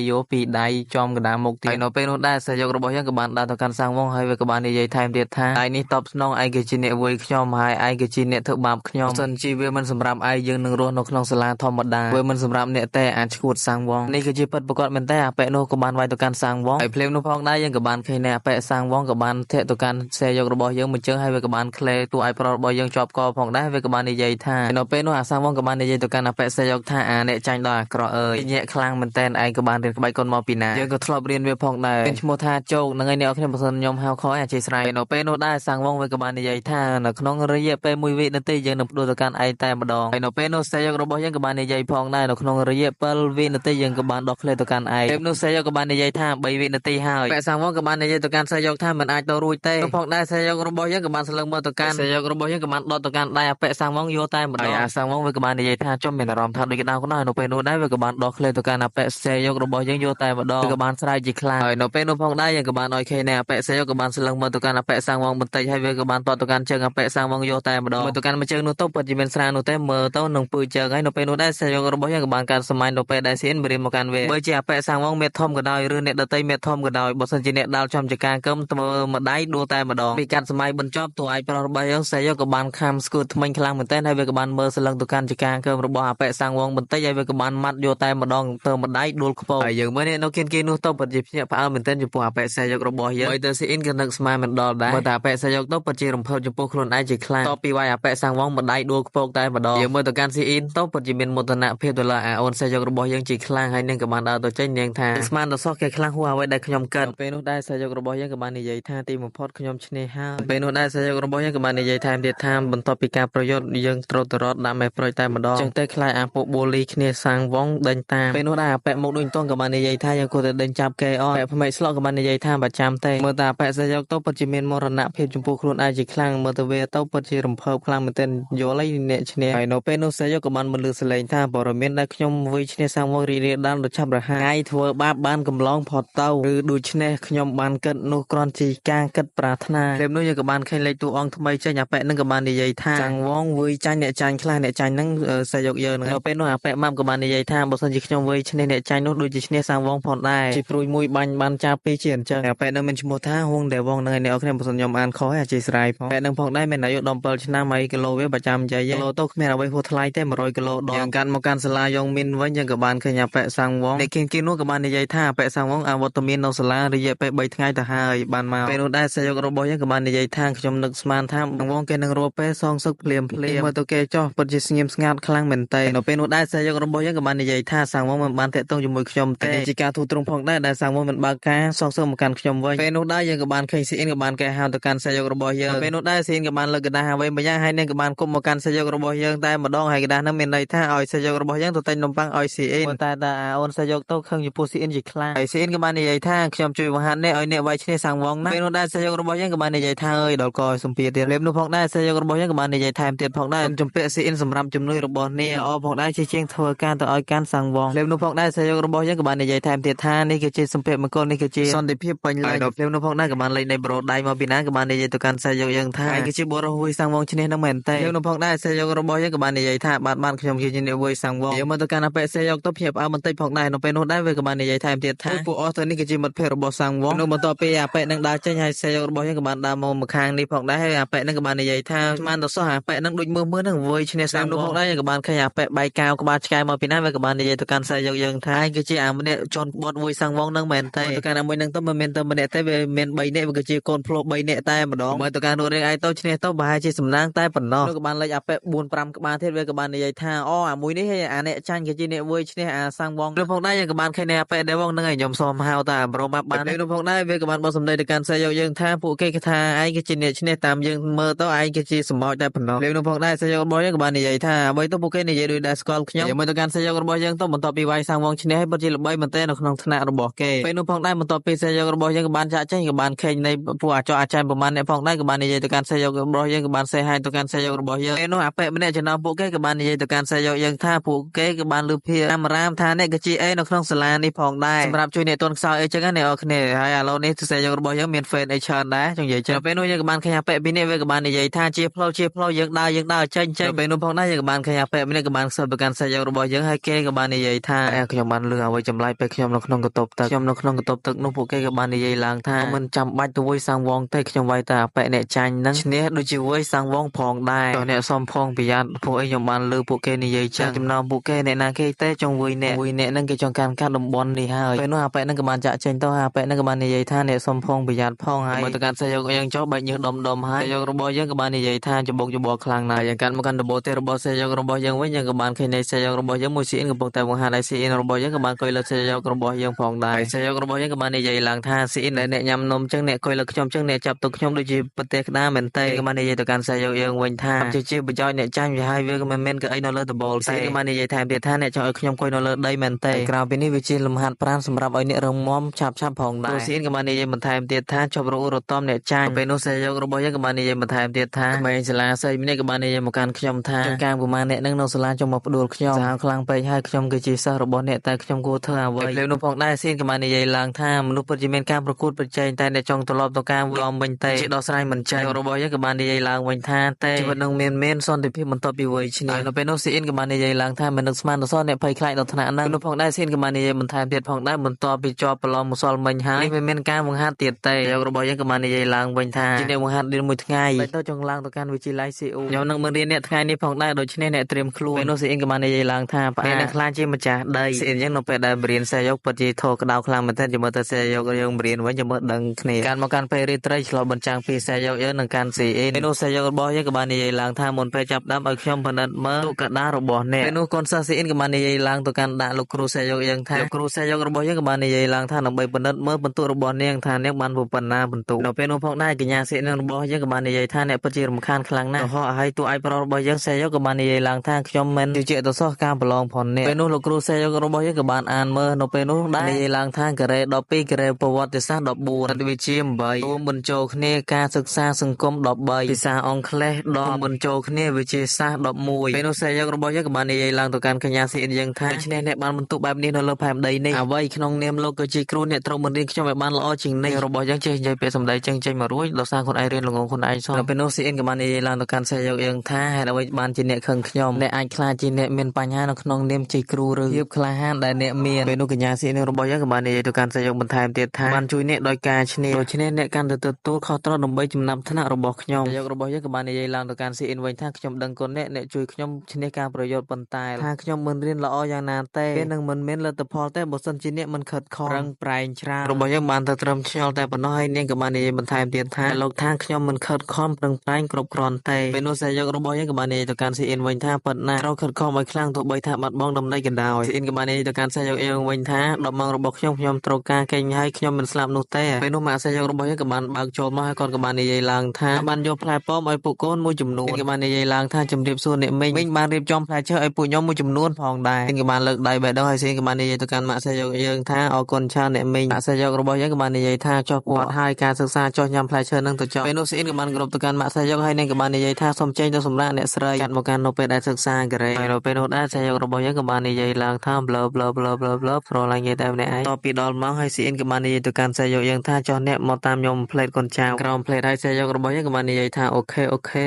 យកពីរដៃចំកណ្ដាលមុខទៀតហើយនៅពេលនោះដែរសេយករបស់យើងក៏បានដាល់ទៅកាន់សាំងវងហើយវាក៏បាននិយាយថែមទៀតថាឯនេះតបស្នងឯងគឺជាអ្នកវួយខ្ញុំហើយឯងគឺជាអ្នកធ្វើបាបខ្ញុំសិនជាវាមិនសម្រាប់ឯងយើងនឹងរស់នៅក្នុងសាលាធម្មតាវាមិនសម្រាប់អ្នកតែអាចឈួតសាំងវងនេះគឺជាពិតប្រកបមែនតែអបិនោះក៏បានវាយទៅកាន់សាំងវងហើយភ្លាមនោះផងដែរយើងក៏បានឃើញនៅអបិសាំងវងក៏បានធាក់ទៅកាន់សេយករបស់យើងមួយជើងហើយវាក៏បានក្លែតួឯប្រុសរបស់យើងជាប់កផងដែរវាក៏បាននិយាយថានៅពេលនោះអាសាំងវងក៏បាននិយាយទៅកាន់អបិសេយកថាអាអ្នកចាញ់ដល់អាក្រក់អើយញាក់ខ្លាំងមែនតែនឯងក៏បានរៀនក្បាច់កុនមកពីណាយើងក៏ធ្លាប់រៀនវាផងដែរមានឈ្មោះថាជោគហ្នឹងហើយអ្នកនរគ្នាបើសិនខ្ញុំហៅខអធិស្ឋាននៅពេលនោះដែរសាំងវងវាក៏បាននិយាយថានៅក្នុងរយៈពេល1វិនាទីយើងនឹងផ្ដួលទៅកាន់ឯងតែម្ដងហើយនៅពេលនោះសេយករបស់យើងក៏បាននិយាយផងដែរនៅក្នុងរយៈពេលវិនាទីយើងក៏បានដោះឃ្លាទៅកាន់ឯងពេលនោះសេយកក៏បាននិយាយថា3វិនាទីហើយបែសាំងវងក៏បាននិយាយទៅកាន់សេយកថាមិនអាចទៅរួចទេផងដែរសេយករបស់យើងក៏បានស្លឹងមើលទៅកាន់សេយករបស់យើងក៏បានដុតទៅកាន់ដៃអបិសាំងវងយកតែម្ដងអាសាំងវងវាក៏បាននិយាយថាចំមានអារម្មណ៍ថាដូចក្តៅក្តៅនៅពេលនោះដែរវាក៏បានដោះឃ្លាទៅកាន់អបិសេយករបស់យើងយកតែម្ដងវាក៏បានស្រែកជាខ្លាំងហើយនៅពេលនោះផងដែរយើងក៏បានឲ្យឃើញនៅអបិសេយកក៏បានស្លឹងមើលទៅកាន់អបិសាំងវងបន្តិចហើយវាក៏បានតតទៅកាន់ជើងអបិសាំងវងយកតែម្ដងមើលទៅកាន់មួយជើងនោះទៅពិតជាមានស្រានោះទេមើលទៅនឹងពឺជើងហើយនៅពេលនោះដែរសេយករបស់យើងក៏បានកាត់សម័យនៅពេលដែលសៀនរៀនមកកាន់វាបើជាអបិសាំងវងមេធំក៏ដោយឬអ្នកដតីមេធំក៏ដោយបើសិនជាអ្នកដាល់ចំចការកឹមធ្វើម្ដាយដួលតែម្ដងពីកាត់សម័យបញ្ចប់តួឯកប្រុសរបស់យើងសេយកក៏បានខាំស្គួតថ្មិញខ្លាំងមែនទែនហើយវាក៏បានមើលស្លឹងទៅកាន់ចការកើមរបស់អបិសាំងវងបន្តិចហើយវាក៏បានម៉ាត់យកតែម្ដងទៅម្ដាយដួលខ្ពស់ហើយយើងមើលនេះនៅគៀនគេនោះទៅពិតជាភ្ញាក់ផ្អើលមែនទែនចំពោះអបិសេយករបស់យើងហើយទៅស៊ីអ៊ីនក៏នឹកស្មានមិនដល់ដែរមើលតែអបិសេយកទៅពិតជារំភើបចំពោះខ្លួនឯងជាខ្លាំងតពីវាយអបិសាំងវងម្ដាយដួលខ្ពស់តែម្ដងយើងមើលទៅកាន់ស៊ីអ៊ីនទៅពិតជាមានមោទនភាពទៅលើអាអូនសេយករបស់យើងជាខ្លាំងហើយនឹងក៏បានដើរទៅចេញនាងថាស្មានទៅសោះគេខ្លាំងហួសអ្វីដែលខ្ញុំគិតពេលនោះដែរសេយករបស់យើងក៏បាននិយាយថាទីបំផុតខ្ញុំឈ្នះហើយពេលនោះដែរសេយករបស់យើងក៏បាននិយាយថែមទៀតថាបន្ទាប់ពីការប្រយុទ្ធយើងត្រូវទៅរត់ដាក់មេប្រុយតែម្ដងចឹងទៅខ្លាចអាពួកបូលីគ្នាសាំងវងដេញតាមពេលនោះដែរអបិមុខដូចតងក៏បាននិយាយថាយើងគួរតែដេញចាប់គេអត់អបិផ្មេកស្លុកក៏បាននិយាយថាបើចាំទេមើលតែអបិសេយកទៅពិតជាមានមរណភាពចំពោះខ្លួនឯងជាខ្លាំងមើលទៅវាទៅពិតជារំភើបខ្លាំងមែនទែនយល់ហើយអ្នកឈ្នះហើយនៅពេលនោះសេយកក៏បានបន្លឺសលេងថាបរិមានដែលខ្ញុំវិឈ្នះសាំងវងរីរាលដាលដល់ឆាប់រហ័សថ្ងៃធ្វើបាបបានកំឡងផុតទៅឬដូច្នេះខ្ញុំបានគិតនោះគ្រាន់ជាការគិតប្រាថ្នាពេលនោះយើងក៏បានឃើញលេខតួអង្គថ្មីចេញអបិនឹងក៏បាននិយាយថាសាំងវងវិចាញ់អ្នកចាញ់ខ្លះអ្នកចាញ់ហ្នឹងសេយកយើងនៅពេលនោះអបិម៉ាប់ក៏បាននិយាយថាបើសិនជាខ្ញុំវិឈ្នះអ្នកចាញ់នោះដូចជាឈ្នះសាំងវងផងដែរជាព្រួយមួយបាញ់បានចាប់ពីជាអញ្ចឹងអបិនឹងមានឈ្មោះថាហួងដែលវងនឹងអ្នកអរគ្នាបើសិនខ្ញុំអានខុសហើយអធិស្ឋានផងអបិនឹងផងដែរមានអាយុ17ឆ្នាំហើយគីឡូវាប្រចាំចៃគីឡូទៅគ្មានអ្វីហួសថ្លៃទេ100គីឡូដងយើងកាន់មកកាន់សាលាយ៉ងមីនវិញយើងក៏បានឃើញអបិសាំងវងអ្នកគៀននោះក៏បាននិយាយថាអបិសាំងវងអវត្តមាននៅសាលារយៈពេល3ថ្ងៃទៅហើយបានមកពេលនោះដែរសេយករបស់យើងក៏បាននិយាយថាខ្ញុំនឹកស្មានថាវងគេនឹងរួពេលសងសឹកភ្លាមមើលទៅគេចោះពិតជាស្ងៀមស្ងាត់ខ្លាំងមែនតើនៅពេលនោះដែរសេយករបស់យើងក៏បាននិយាយថាសាំងវងមិនបានតាក់ទងជាមួយខ្ញុំទេជាការទូទ្រង់ផងដែរដែលសាំងវងមិនបើកការសងសឹកមកកាន់ខ្ញុំវិញពេលនោះដែរយើងក៏បានឃើញស៊ីអ៊ីនក៏បានកែហៅទៅកាន់សេយករបស់យើងពេលនោះដែរស៊ីអ៊ីនក៏បានលើកกระดาษអ្វីម្យ៉ាងហើយនឹងក៏បានគុំមកកាន់សេយករបស់យើងតែម្ដងហើយកระดาษនោះមានន័យថាឲ្យសេយករបស់យើងទៅតែងនំប៉័ងឲ្យស៊ីអ៊ីនតែអូនសេយកទៅខឹងចំពោះស៊ីអ៊ីនជាខ្លាំងហើយស៊ីអ៊ីនក៏បាននិយាយថា ខ្ញុំជួយបង្ហាត់អ្នកឲ្យអ្នកវាយឈ្នះសាំងវងណាពេលនោះដែរសាយករបស់យើងក៏បាននិយាយថាអើយដល់កសំភារទៀតលេបនោះផងដែរសាយករបស់យើងក៏បាននិយាយថែមទៀតផងដែរជំពាក់ស៊ីអ៊ីនសម្រាប់ជំនួយរបស់អ្នកល្អផងដែរជាជាងធ្វើការទៅឲ្យកាន់សាំងវងលេបនោះផងដែរសាយករបស់យើងក៏បាននិយាយថែមទៀតថានេះគឺជាសម្ភារមង្គលនេះគឺជាសន្តិភាពពេញលេញលេបនោះផងដែរក៏បានលេខនៃប្រូដៃមកពីណាក៏បាននិយាយទៅកាន់សាយកយើងថាឯងគឺជាបុរសវាយសាំងវងឈ្នះនឹងមែនទេលេបនោះផងដែរសាយករបស់យើងក៏បាននិយាយថាបាទខ្ញុំគឺជាអ្នកវាយសាំងវងយើងមកទៅកាន់អបិសេយកទៅភ្ញាក់ផ្អើលបន្តិចផងដែរនៅពេលនោះដែរវាក៏បាននិយាយថែមទៀតថាពួកអស់ទៅនេះគឺជាមិត្តភ័ក្តិរបស់សាំងវងនោះបន្ទាប់ពីអបិនឹងដើរចេញហើយសេយករបស់យើងក៏បានដើរមកមកខាងនេះផងដែរហើយអបិនឹងក៏បាននិយាយថាស្មានទៅសោះអបិនឹងដូចមើលនឹងវាយឈ្នះសាំងនោះផងដែរយើងក៏បានឃើញអបិបែកកាវក្បាលឆ្កែមកពីណាវាក៏បាននិយាយទៅកាន់សេយកយើងថាគឺជាអាម្នាក់ជន់បត់វាយសាំងវងនឹងមែនទេទៅកាន់អាមួយនឹងទៅមិនមែនទៅម្នាក់ទេវាមាន3នាក់វាក៏ជាកូនភ្លោះ3នាក់តែម្ដងមើលទៅកាន់នោះរៀងឯទៅឈ្នះទៅប្រហែលជាសំណាងតែប៉ុណ្ណោះនោះក៏បានលេខអបិ4 5ក្បាលទៀតវាក៏បាននិយាយថាអូអាមួយនេះហើយអាអ្នកចាញ់គឺជាអ្នកវាយឈ្នះអាសាំងវងឬផងដែរយើងក៏បានឃើញអ្នកអបិដែរវងនឹងឲ្យខ្ញុំសូមហៅតាប្រូម៉ាប់បាននោះផងដែរវាក៏បានបោះសម្ដីទៅកាន់សេយកយើងថាពួកគេថាឯងគឺជាអ្នកឈ្នះតាមយើងមើលទៅឯងគឺជាសម្បោចតែប៉ុណ្ណោះនោះផងដែរសេយករបស់យើងក៏បាននិយាយថាអ្វីទៅពួកគេនិយាយដោយដែលស្គាល់ខ្ញុំយើងមើលទៅកាន់សេយករបស់យើងទៅបន្ទាប់ពីវាយសាំងវងឈ្នះហើយពិតជាល្បីមែនទែននៅក្នុងថ្នាក់របស់គេពេលនោះផងដែរបន្ទាប់ពីសេយករបស់យើងក៏បានចាក់ចេញក៏បានឃើញនៃពួកអាចអាចារ្យប្រមាណអ្នកផងដែរក៏បាននិយាយទៅកាន់សេយករបស់យើងក៏បានសេហាយទៅកាន់សេយករបស់យើងពេលនោះអបិម្នាក់ចំណោមពួកគេក៏បាននិយាយទៅកាន់សេយកយើងថាពួកគេក៏បានលើភាអាមរាមថាអ្នកក៏ជាអេនៅក្នុងសាលានេះផងដែរសម្រាប់ជួយអ្នកទន់ខ្សោយអីចឹងណាអ្នកនរគ្នាហើយឥឡូវនេះសេយករបស់យើងមានហ្វេនអីច្រើនដែរចង់និយាយចឹងពេលនោះយើងក៏បានឃើញអបិពីនេះវាក៏បាននិយាយថាជាផ្លូវយើងដើរចេញពេលនោះផងដែរយើងក៏បានឃើញអបិម្នាក់ក៏បានខ្សឹបទៅកាន់សេយករបស់យើងហើយគេក៏បាននិយាយថាខ្ញុំបានលឺអ្វីចម្លែកពេលខ្ញុំនៅក្នុងកតុបទឹកនោះពួកគេក៏បាននិយាយឡើងថាមិនចាំបាច់ទៅវាយសាំងវងទេខ្ញុំវាយតែអបិអ្នកចាញ់នឹងឈ្នះដូចជាវាយសាំងវងផងដែរតោះអ្នកសុំផងប្រយ័ត្នពួកអីខ្ញុំបានលឺពួកគេនិយាយចឹងចំណោមពួកគេអ្នកណាគេទេចង់វាយអ្នកនឹងគេចង់កាន់កាត់តំបន់នេះហើយពេលនោះអបិនឹងក៏បានចាក់ចេញទៅហើយអបិនឹងក៏បាននិយាយថាអ្នកសុំផងប្រយ័ត្នផងហើយមកទៅកាន់សេយកយើងចុះបែកញើសដុំហើយសេយករបស់យើងក៏បាននិយាយថាច្បុកច្បល់ខ្លាំងណាស់យើងកាន់មកកាន់ដបូទេរបស់សេយករបស់យើងវិញយើងក៏បានឃើញនៃសេយករបស់យើងមួយស៊ីអ៊ីនកំពុងតែបង្ហាញឲ្យស៊ីអ៊ីនរបស់យើងក៏បានអង្គុយលើសេយករបស់យើងផងដែរសេយករបស់យើងក៏បាននិយាយឡើងថាស៊ីអ៊ីនអ្នកញ៉ាំនំចឹងអ្នកអង្គុយលើខ្ញុំចឹងអ្នកចាប់ទុកខ្ញុំដូចជាប្រទេសក្តារមែនទេក៏បាននិយាយទៅកាន់សេយកយើងវិញថាជាប្រយោជន៍អ្នកចាញ់វាហើយវាក៏មិនមែនក៏អីនៅលើដបូលទេក៏បាននិយាយថែមទៀតថាអ្នកចង់ឲ្យខ្ញុំអង្គុយនៅលើដីមែនទេក្រៅពីនេះវាជាលំហាត់ប្រាណសម្រាប់ឲ្យអ្នករងមាំឆាប់ផងដែរស៊ីអ៊ីនក៏បាននិយាយបន្ថែមទៀតថាជប់រੂរតំអ្នកចាញ់ពេលនោះសេយករបស់យើងក៏បាននិយាយបន្ថែមទៀតថាក្មេងសាលាស្រីម្នាក់ក៏បាននិយាយមកកាន់ខ្ញុំថាចំការប្រមាណអ្នកនឹងនៅសាលាចុះមកផ្ដួលខ្ញុំសាហាវខ្លាំងពេកហើយខ្ញុំគឺជាសិស្សរបស់អ្នកតែខ្ញុំគួរធ្វើអ្វីពេលនោះផងដែរស៊ីអ៊ីនក៏បាននិយាយឡើងថាមនុស្សពិតជាមានការប្រកួតប្រជែងតែអ្នកចង់ត្រឡប់ទៅការវាយវិញទេជាដោះស្រាយមិនចេញរបស់យើងក៏បាននិយាយឡើងវិញថាតែជីវិតនឹងមានសន្តិភាពបន្ទាប់ពីវាយឈ្នះនៅពេលនោះស៊ីអ៊ីនក៏បាននិយាយឡើងថាមិននឹកស្មានដល់សោះអ្នកភ័យខ្លាចដល់ថ្នាក់ហ្នឹងនោះផងដែរស៊ីអ៊ីនក៏បាននិយាយបន្ថែមទៀតផងដែរបន្ទាប់ពីជាប់ប្រឡងម្សិលមិញហើយវាមានការបង្ហាត់ទៀតទេយករបស់យើងក៏បាននិយាយឡើងវិញថាជាអ្នកបង្ហាត់រៀនមួយថ្ងៃទៅចង់ឡើងទៅកាន់វិទ្យាល័យ CU ខ្ញុំនឹងមករៀនអ្នកថ្ងៃនេះផងដែរដូច្នេះអ្នកត្រៀមខ្លួនពេលនោះស៊ីអ៊ីនក៏បាននិយាយឡើងថាអ្នកនឹងខ្លាចជាម្ចាស់ដីស៊ីអ៊ីនយើងនៅពេលដែលរៀនសេយកពិតជាធោក្តៅខ្លាំងមែនទែនជាមួយទៅសេយកយើងរៀនវិញជាមួយដឹងគ្នាការមកកាន់ពេលរៀនត្រីឆ្លោះបញ្ចាំងពីសេយកយើងនឹងកាន់ស៊ីអ៊ីនពេលនោះសេយករបស់យើងក៏បាននិយាយឡើងថាមុនពេលចាប់ដើមឲ្យខ្ញុំពិនិត្យមើលទុកកដារបស់អ្នកពេលនោះកូនសិស្សស៊ីអ៊ីនក៏បាននិយាយឡើងទៅកាន់ដាក់លោកគ្រូសេយកយើងថាលោកគ្រូសេយករបស់យើងក៏បាននិយាយឡើងថាដើម្បីពិនិត្យមើលបន្ទុករបស់នាងថានាងបានប៉ុណ្ណាបន្ទុកនៅពេលនោះផងដែរកញ្ញាស៊ីអ៊ីនរបស់យើងក៏បាននិយាយថាអ្នកពិតជារំខានខ្លាំងណាស់កុហកឲ្យតួឯកប្រុសរបស់យើងសេយកក៏បាននិយាយឡើងថាខ្ញុំមិនជឿជាក់ទៅសោះការប្រឡងផងនេះពេលនោះលោកគ្រូសេយករបស់យើងក៏បានអានមើលនៅពេលនោះដែរនិយាយឡើងថាការ៉េ12ការ៉េប្រវត្តិសាស្ត្រ14រដ្ឋវិទ្យា8រួមបញ្ចូលគ្នាការសិក្សាសង្គម13ភាសាអង់គ្លេស10បញ្ចូលគ្នាវិទ្យាសាស្ត្រ11ពេលនោះសេយករបស់យើងក៏បាននិយាយឡើងទៅកាន់កញ្ញាស៊ីអ៊ីនយើងថាដូច្នេះអ្នកបានបន្ទុកបែបនេះនៅលើផែនដីនេះអ្វីក្នុងនាមលោកក៏ជាគ្រូអ្នកត្រូវបង្រៀនខ្ញុំឲ្យបានល្អជាងនេះរបស់យើងចេះនិយាយពាក្យសម្ដីចេញមករួចដោយសារខ្លួនឯងរៀនល្ងងខ្លួនឯងសោះនៅពេលនោះស៊ីអ៊ីនក៏បាននិយាយឡើងទៅកាន់សេយកយើងថាហេតុអ្វីបានជាអ្នកខឹងខ្ញុំអ្នកអាចខ្លាចជាអ្នកមានបញ្ហានៅក្នុងនាមជាគ្រូឬភាពក្លាហានដែលអ្នកមានពេលនោះកញ្ញាស៊ីអ៊ីនរបស់យើងក៏បាននិយាយទៅកាន់សេយកបន្ថែមទៀតថាបានជួយអ្នកដោយការឈ្នះដូច្នេះអ្នកកាន់តែទទួលខុសត្រូវដើម្បីចំណាប់ថ្នាក់របស់ខ្ញុំសេយករបស់យើងក៏បាននិយាយឡើងទៅកាន់ស៊ីអ៊ីនវិញថាខ្ញុំដឹងគុណអ្នកជួយខ្ញុំឈ្នះការប្រយុទ្ធប៉ុន្តែថាខ្ញុំមិនរៀនល្អយ៉ាងណាទេពេលនឹងមិនមានលទ្ធផលទេបើសិនជាអ្នកមិនខិតខំប្រឹងប្រែងច្រើនរបស់យើងបានទៅត្រឹមឆ្ងល់តែប៉ុណ្ណោះហើយនាងក៏បាននិយាយបន្ថែមទៀតថាលោកថាខ្ញុំមិនខិតខំប្រឹងប្រែងគ្រប់គ្រាន់ទេពេលនោះសេយករបស់យើងក៏បាននិយាយទៅកាន់ស៊ីអ៊ីនវិញថាប៉ុណ្ណាត្រូវខិតខំឲ្យខ្លាំងទោះបីថាបាត់បង់ដំណេកក៏ដោយស៊ីអ៊ីនក៏បាននិយាយទៅកាន់សេយកយើងវិញថា10ម៉ោងរបស់ខ្ញុំត្រូវការគេងហើយខ្ញុំមិនស្លាប់នោះទេពេលនោះម៉ាក់សេយករបស់យើងក៏បានបើកចូលមកហើយគាត់ក៏បាននិយាយឡើងថាបានយកផ្លែប៉ោមឲ្យពួកកូនមួយចំនួនក៏បាននិយាយឡើងថាជំរាបសួរអ្នកមីងបានរៀបចំផ្លែឈើឲ្យពួកខ្ញុំមួយចំនួនផងដែរក៏បានលើកដៃបេះដូងហើយស៊ីអ៊ីនក៏បាននិយាយទៅកាន់ម៉ាក់សេយកយើងថាអរគុណច្រើនអ្នក អ្នកមីងម៉ាក់សាយករបស់យើងក៏បាននិយាយថាចុះពួកហើយការសិក្សាចុះញ៉ាំផ្លែឈើនឹងទៅចុះពេលនោះស៊ីអ៊ីនក៏បានគ្រប់ទៅកាន់ម៉ាក់សាយកហើយនឹងក៏បាននិយាយថាសូមចេញទៅសម្រាប់អ្នកស្រីកាត់មកកាន់នៅពេលដែលសិក្សាការ៉េហើយនៅពេលនោះដែរសាយករបស់យើងក៏បាននិយាយឡើងថា blur blur blur blur blur ប្រឡាញ់និយាយតែម្នាក់ឯងតពីដល់ម៉ោងហើយស៊ីអ៊ីនក៏បាននិយាយទៅកាន់សាយកយើងថាចុះអ្នកមកតាមខ្ញុំផ្លេតកូនចៅក្រោមផ្លេតហើយសាយករបស់យើងក៏បាននិយាយថាអូខេ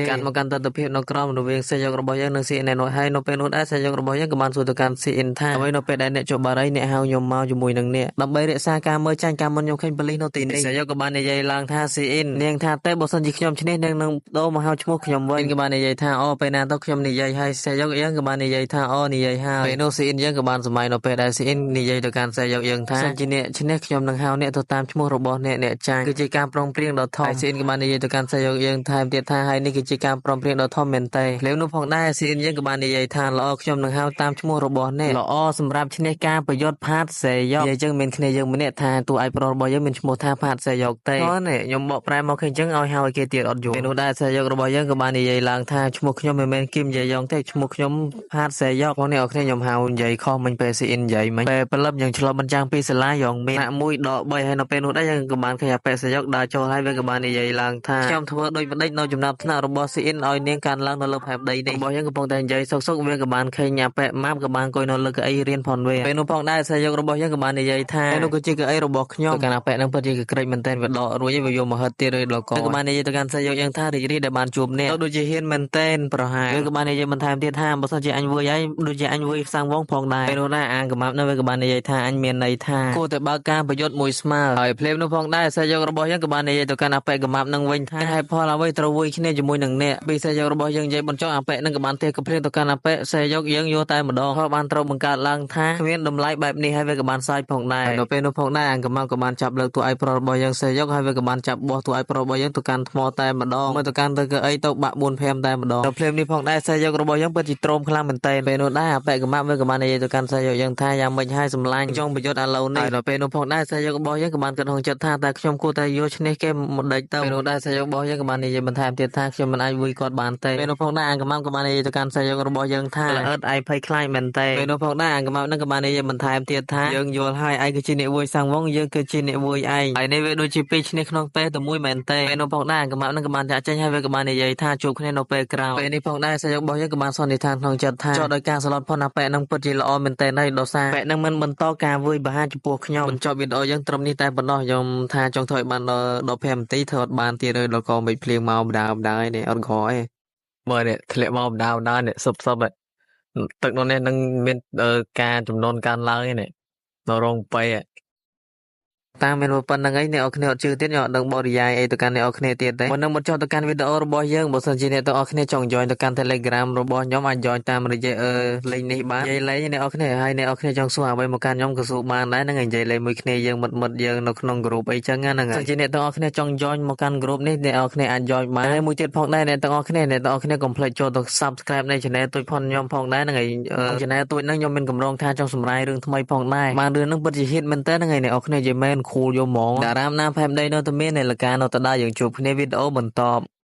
កាត់មកកាន់ទស្សនភាពនៅក្រោមរវាងសាយករបស់យើងនិងស៊ីអ៊ីននោះហើយនៅពេលនោះដែរសាយករបស់យើងក៏បានសួរទៅកាន់ស៊ីអ៊ីនថាអ្វីនៅពេលដែលអ្នកចុះបារីអ្នកហៅខ្ញុំមកជាមួយនឹងអ្នកដើម្បីរក្សាការមើលចាញ់ការមុនខ្ញុំឃើញប៉ូលីសនៅទីនេះសាយកក៏បាននិយាយឡើងថាស៊ីអ៊ីននាងថាតែបើសិនជាខ្ញុំឈ្នះនាងនឹងបដូរមកហៅឈ្មោះខ្ញុំវិញក៏បាននិយាយថាអូពេលណាទៅខ្ញុំនិយាយហើយសាយកយើងក៏បាននិយាយថាអូនិយាយហើយពេលនោះស៊ីអ៊ីនយើងក៏បានសម័យនៅពេលដែលស៊ីអ៊ីននិយាយទៅកាន់សាយកយើងថាសិនជាអ្នកឈ្នះខ្ញុំនឹងហៅអ្នកទៅតាមឈ្មោះរបស់អ្នកចាញ់គឺជាការប្រឹងប្រែងដ៏ធំហើយស៊ីអ៊ីនក៏បាននិយាយទៅកាន់សាយកយើងថែមទៀតថាហើយនេះគឺជាការប្រឹងប្រែងដ៏ធំមែនទែនពេលនោះផងដែរស៊ីអ៊ីនយើងក៏បាននិយាយថាល្អខ្ញុំនឹងហៅតាមឈ្មោះរបស់អ្នកល្អសម្រាប់ឈ្នះការប្រយុទ្ធផាតសេយកនិយាយចឹងមានគ្នាយើងម្នាក់ថាតួឯកប្រុសរបស់យើងមានឈ្មោះថាផាតសេយកទេអូនេះខ្ញុំបកប្រែមកឃើញចឹងឲ្យហៅឲ្យគេទៀតអត់យល់ពេលនោះដែរសេយករបស់យើងក៏បាននិយាយឡើងថាឈ្មោះខ្ញុំមិនមែនគឹមយាយយ៉ងទេឈ្មោះខ្ញុំផាតសេយកបងនេះអរគ្នាខ្ញុំហៅនិយាយខុសមិញពេលស៊ីអ៊ីននិយាយមិញពេលព្រលឹមយើងឆ្លប់បញ្ចាំងពីសាលាយ៉ងមានដាក់មួយដក3ហើយនៅពេលនោះដែរយើងក៏បានឃើញអាប៉ែសេយកដើរចូលហើយវាក៏បាននិយាយឡើងថាខ្ញុំធ្វើដូចម្ដេចនៅចំណាប់ថ្នាក់របស់ស៊ីអ៊ីនឲ្យនាងកាន់ឡើងនៅលើផែនដីនេះរបស់យើងកំពុងតែនិយាយសុកវាក៏បានឃើញអាប៉ែម៉ាប់ក៏បានអង្គុយនៅលើកៅអីរៀនផងវិញពេលនោះផងដែរសេយករបស់យើងក៏បាននិយាយថានោះគឺជាកៅអីរបស់ខ្ញុំទៅកាន់អាប៉ែនឹងពិតជាក្រិចមែនទែនវាដករួចហើយវាយកមកហិតទៀតឬដល់កក៏បាននិយាយទៅកាន់សេយកយើងថារីករាយដែលបានជួបអ្នកដូចជាហ៊ានមែនទែនប្រហែលវាក៏បាននិយាយបន្ថែមទៀតថាបើសិនជាអញវើយហើយដូចជាអញវើយផ្សាំងវងផងដែរពេលនោះដែរអាងកំាប់នៅវាក៏បាននិយាយថាអញមានន័យថាគួរតែបើកការប្រយុទ្ធមួយស្មើហើយភ្លាមនោះផងដែរសេយករបស់យើងក៏បាននិយាយទៅកាន់អាប៉ែកំាប់នឹងវិញថាហេតុផលអ្វីត្រូវវើយគ្នាជាមួយនឹងអ្នកពីសេយករបស់យើងនិយាយបញ្ចុះអាប៉ែនឹងក៏បានទេក៏ភ្លាមទៅកាន់អាប៉ែសេយកយើងយកតែម្ដងហើយបានត្រូវបង្កើតឡើងថាគ្មានតម្លៃបែបនេះហើយវាក៏បានសាយផងដែរនៅពេលនោះផងដែរអាងកំាប់ក៏បានចាប់លើកតួឯកប្រុសរបស់យើងសេយកហើយវាក៏បានចាប់បោះតួឯកប្រុសរបស់យើងទៅកាន់ថ្មតែម្ដងមើលទៅកាន់ទៅកៅអីទៅបាក់4 5តែម្ដងនៅភ្លាមនេះផងដែរសេយករបស់យើងពិតជាទ្រាំខ្លាំងមែនទែនពេលនោះដែរអាប៉ែកំាប់វាក៏បាននិយាយទៅកាន់សេយកយើងថាយ៉ាងម៉េចហើយសម្លាញ់ចង់ប្រយុទ្ធឥឡូវនេះហើយនៅពេលនោះផងដែរសេយករបស់យើងក៏បានគិតក្នុងចិត្តថាតែខ្ញុំគួរតែយកឈ្នះគេមួយដេចទៅពេលនោះដែរសេយករបស់យើងក៏បាននិយាយបន្ថែមទៀតថាខ្ញុំមិនអាចវាយគាត់បានទេពេលនោះផងដែរអាងកំាប់ក៏បាននិយាយទៅកាន់សេយករបស់យើងថាល្អិតឯងភ័យខ្លាចមែនទេពេលនោះផងដែរអាងកំាប់នឹងក៏បាននិយាយបន្ថែមទៀតថាយើងយល់ហើយឯងគឺជាអ្នកវាយសាំងវងយើងគឺជាអ្នកវាយឯងហើយនេះវាដូចជាពីរឈ្នះក្នុងពេលតែមួយមែនទេពេលនោះផងដែរអាងកំាប់នឹងក៏បានចាក់ចេញហើយវាក៏បាននិយាយថាជួបគ្នានៅពេលក្រោយពេលនេះផងដែរសេយករបស់យើងក៏បានសន្និដ្ឋានក្នុងចិត្តថាចោះដោយការសឡត់ផុនអាប៉ែនឹងពិតជាល្អមែនទេហើយដោយសារប៉ែនឹងមិនបន្តការវាយបហាចំពោះខ្ញុំបញ្ចប់វីដេអូយើងត្រឹមនេះតែប៉ុណ្ណោះខ្ញុំថាចង់ធ្វើឲ្យបានដល់5នាទីធ្វើអត់បានទៀតឬដល់ក៏មិនភ្លៀងមកបដាហើយនេះអត់ក្រទេមើលនេះធ្លាក់មកបដានេះសុបទឹកនោះនេះនឹងមានការចំនួនកើនឡើងឯនេះនៅរងប៉ៃតាមមានប៉ុណ្្នឹងឯងអ្នកអរគ្នាអត់ជឿទៀតខ្ញុំអត់ដឹងបរិយាយអីទៅកាន់អ្នកអរគ្នាទៀតទេមុននឹងបញ្ចុះទៅកាន់វីដេអូរបស់យើងបើសិនជាអ្នកទាំងអស់គ្នាចង់ join ទៅកាន់ Telegram របស់ខ្ញុំអាច join តាមរយៈលេខនេះបាននិយាយលេងអ្នកអរគ្នាហើយអ្នកអរគ្នាចង់សួរអ្វីមកកាន់ខ្ញុំក៏សួរបានដែរហ្នឹងនិយាយលេងមួយគ្នាយើងមិត្តយើងនៅក្នុង group អីចឹងហ្នឹងហើយជាអ្នកទាំងអស់គ្នាចង់ join មកកាន់ group នេះអ្នកអរគ្នាអាច join បានហើយមួយទៀតផងដែរអ្នកទាំងអស់គ្នាកុំភ្លេចចូលទៅ subscribe នៃ channel ទួយផុនខ្ញុំផងដែរហ្នឹងហើយ channel ទួយហ្នឹងខ្ញុំមានកម្រងថាចង់សម្រាយរឿងថ្មីផងដែរបានរឿងហ្នឹងពិតជា hit មែនតើហ្នឹងហើយអ្នកអរគ្នានិយាយមែន cool យកហ្មងតារាមណាផែនដីនៅតែមាននៃលកានៅតដែរយើងជួបគ្នាវីដេអូបន្ត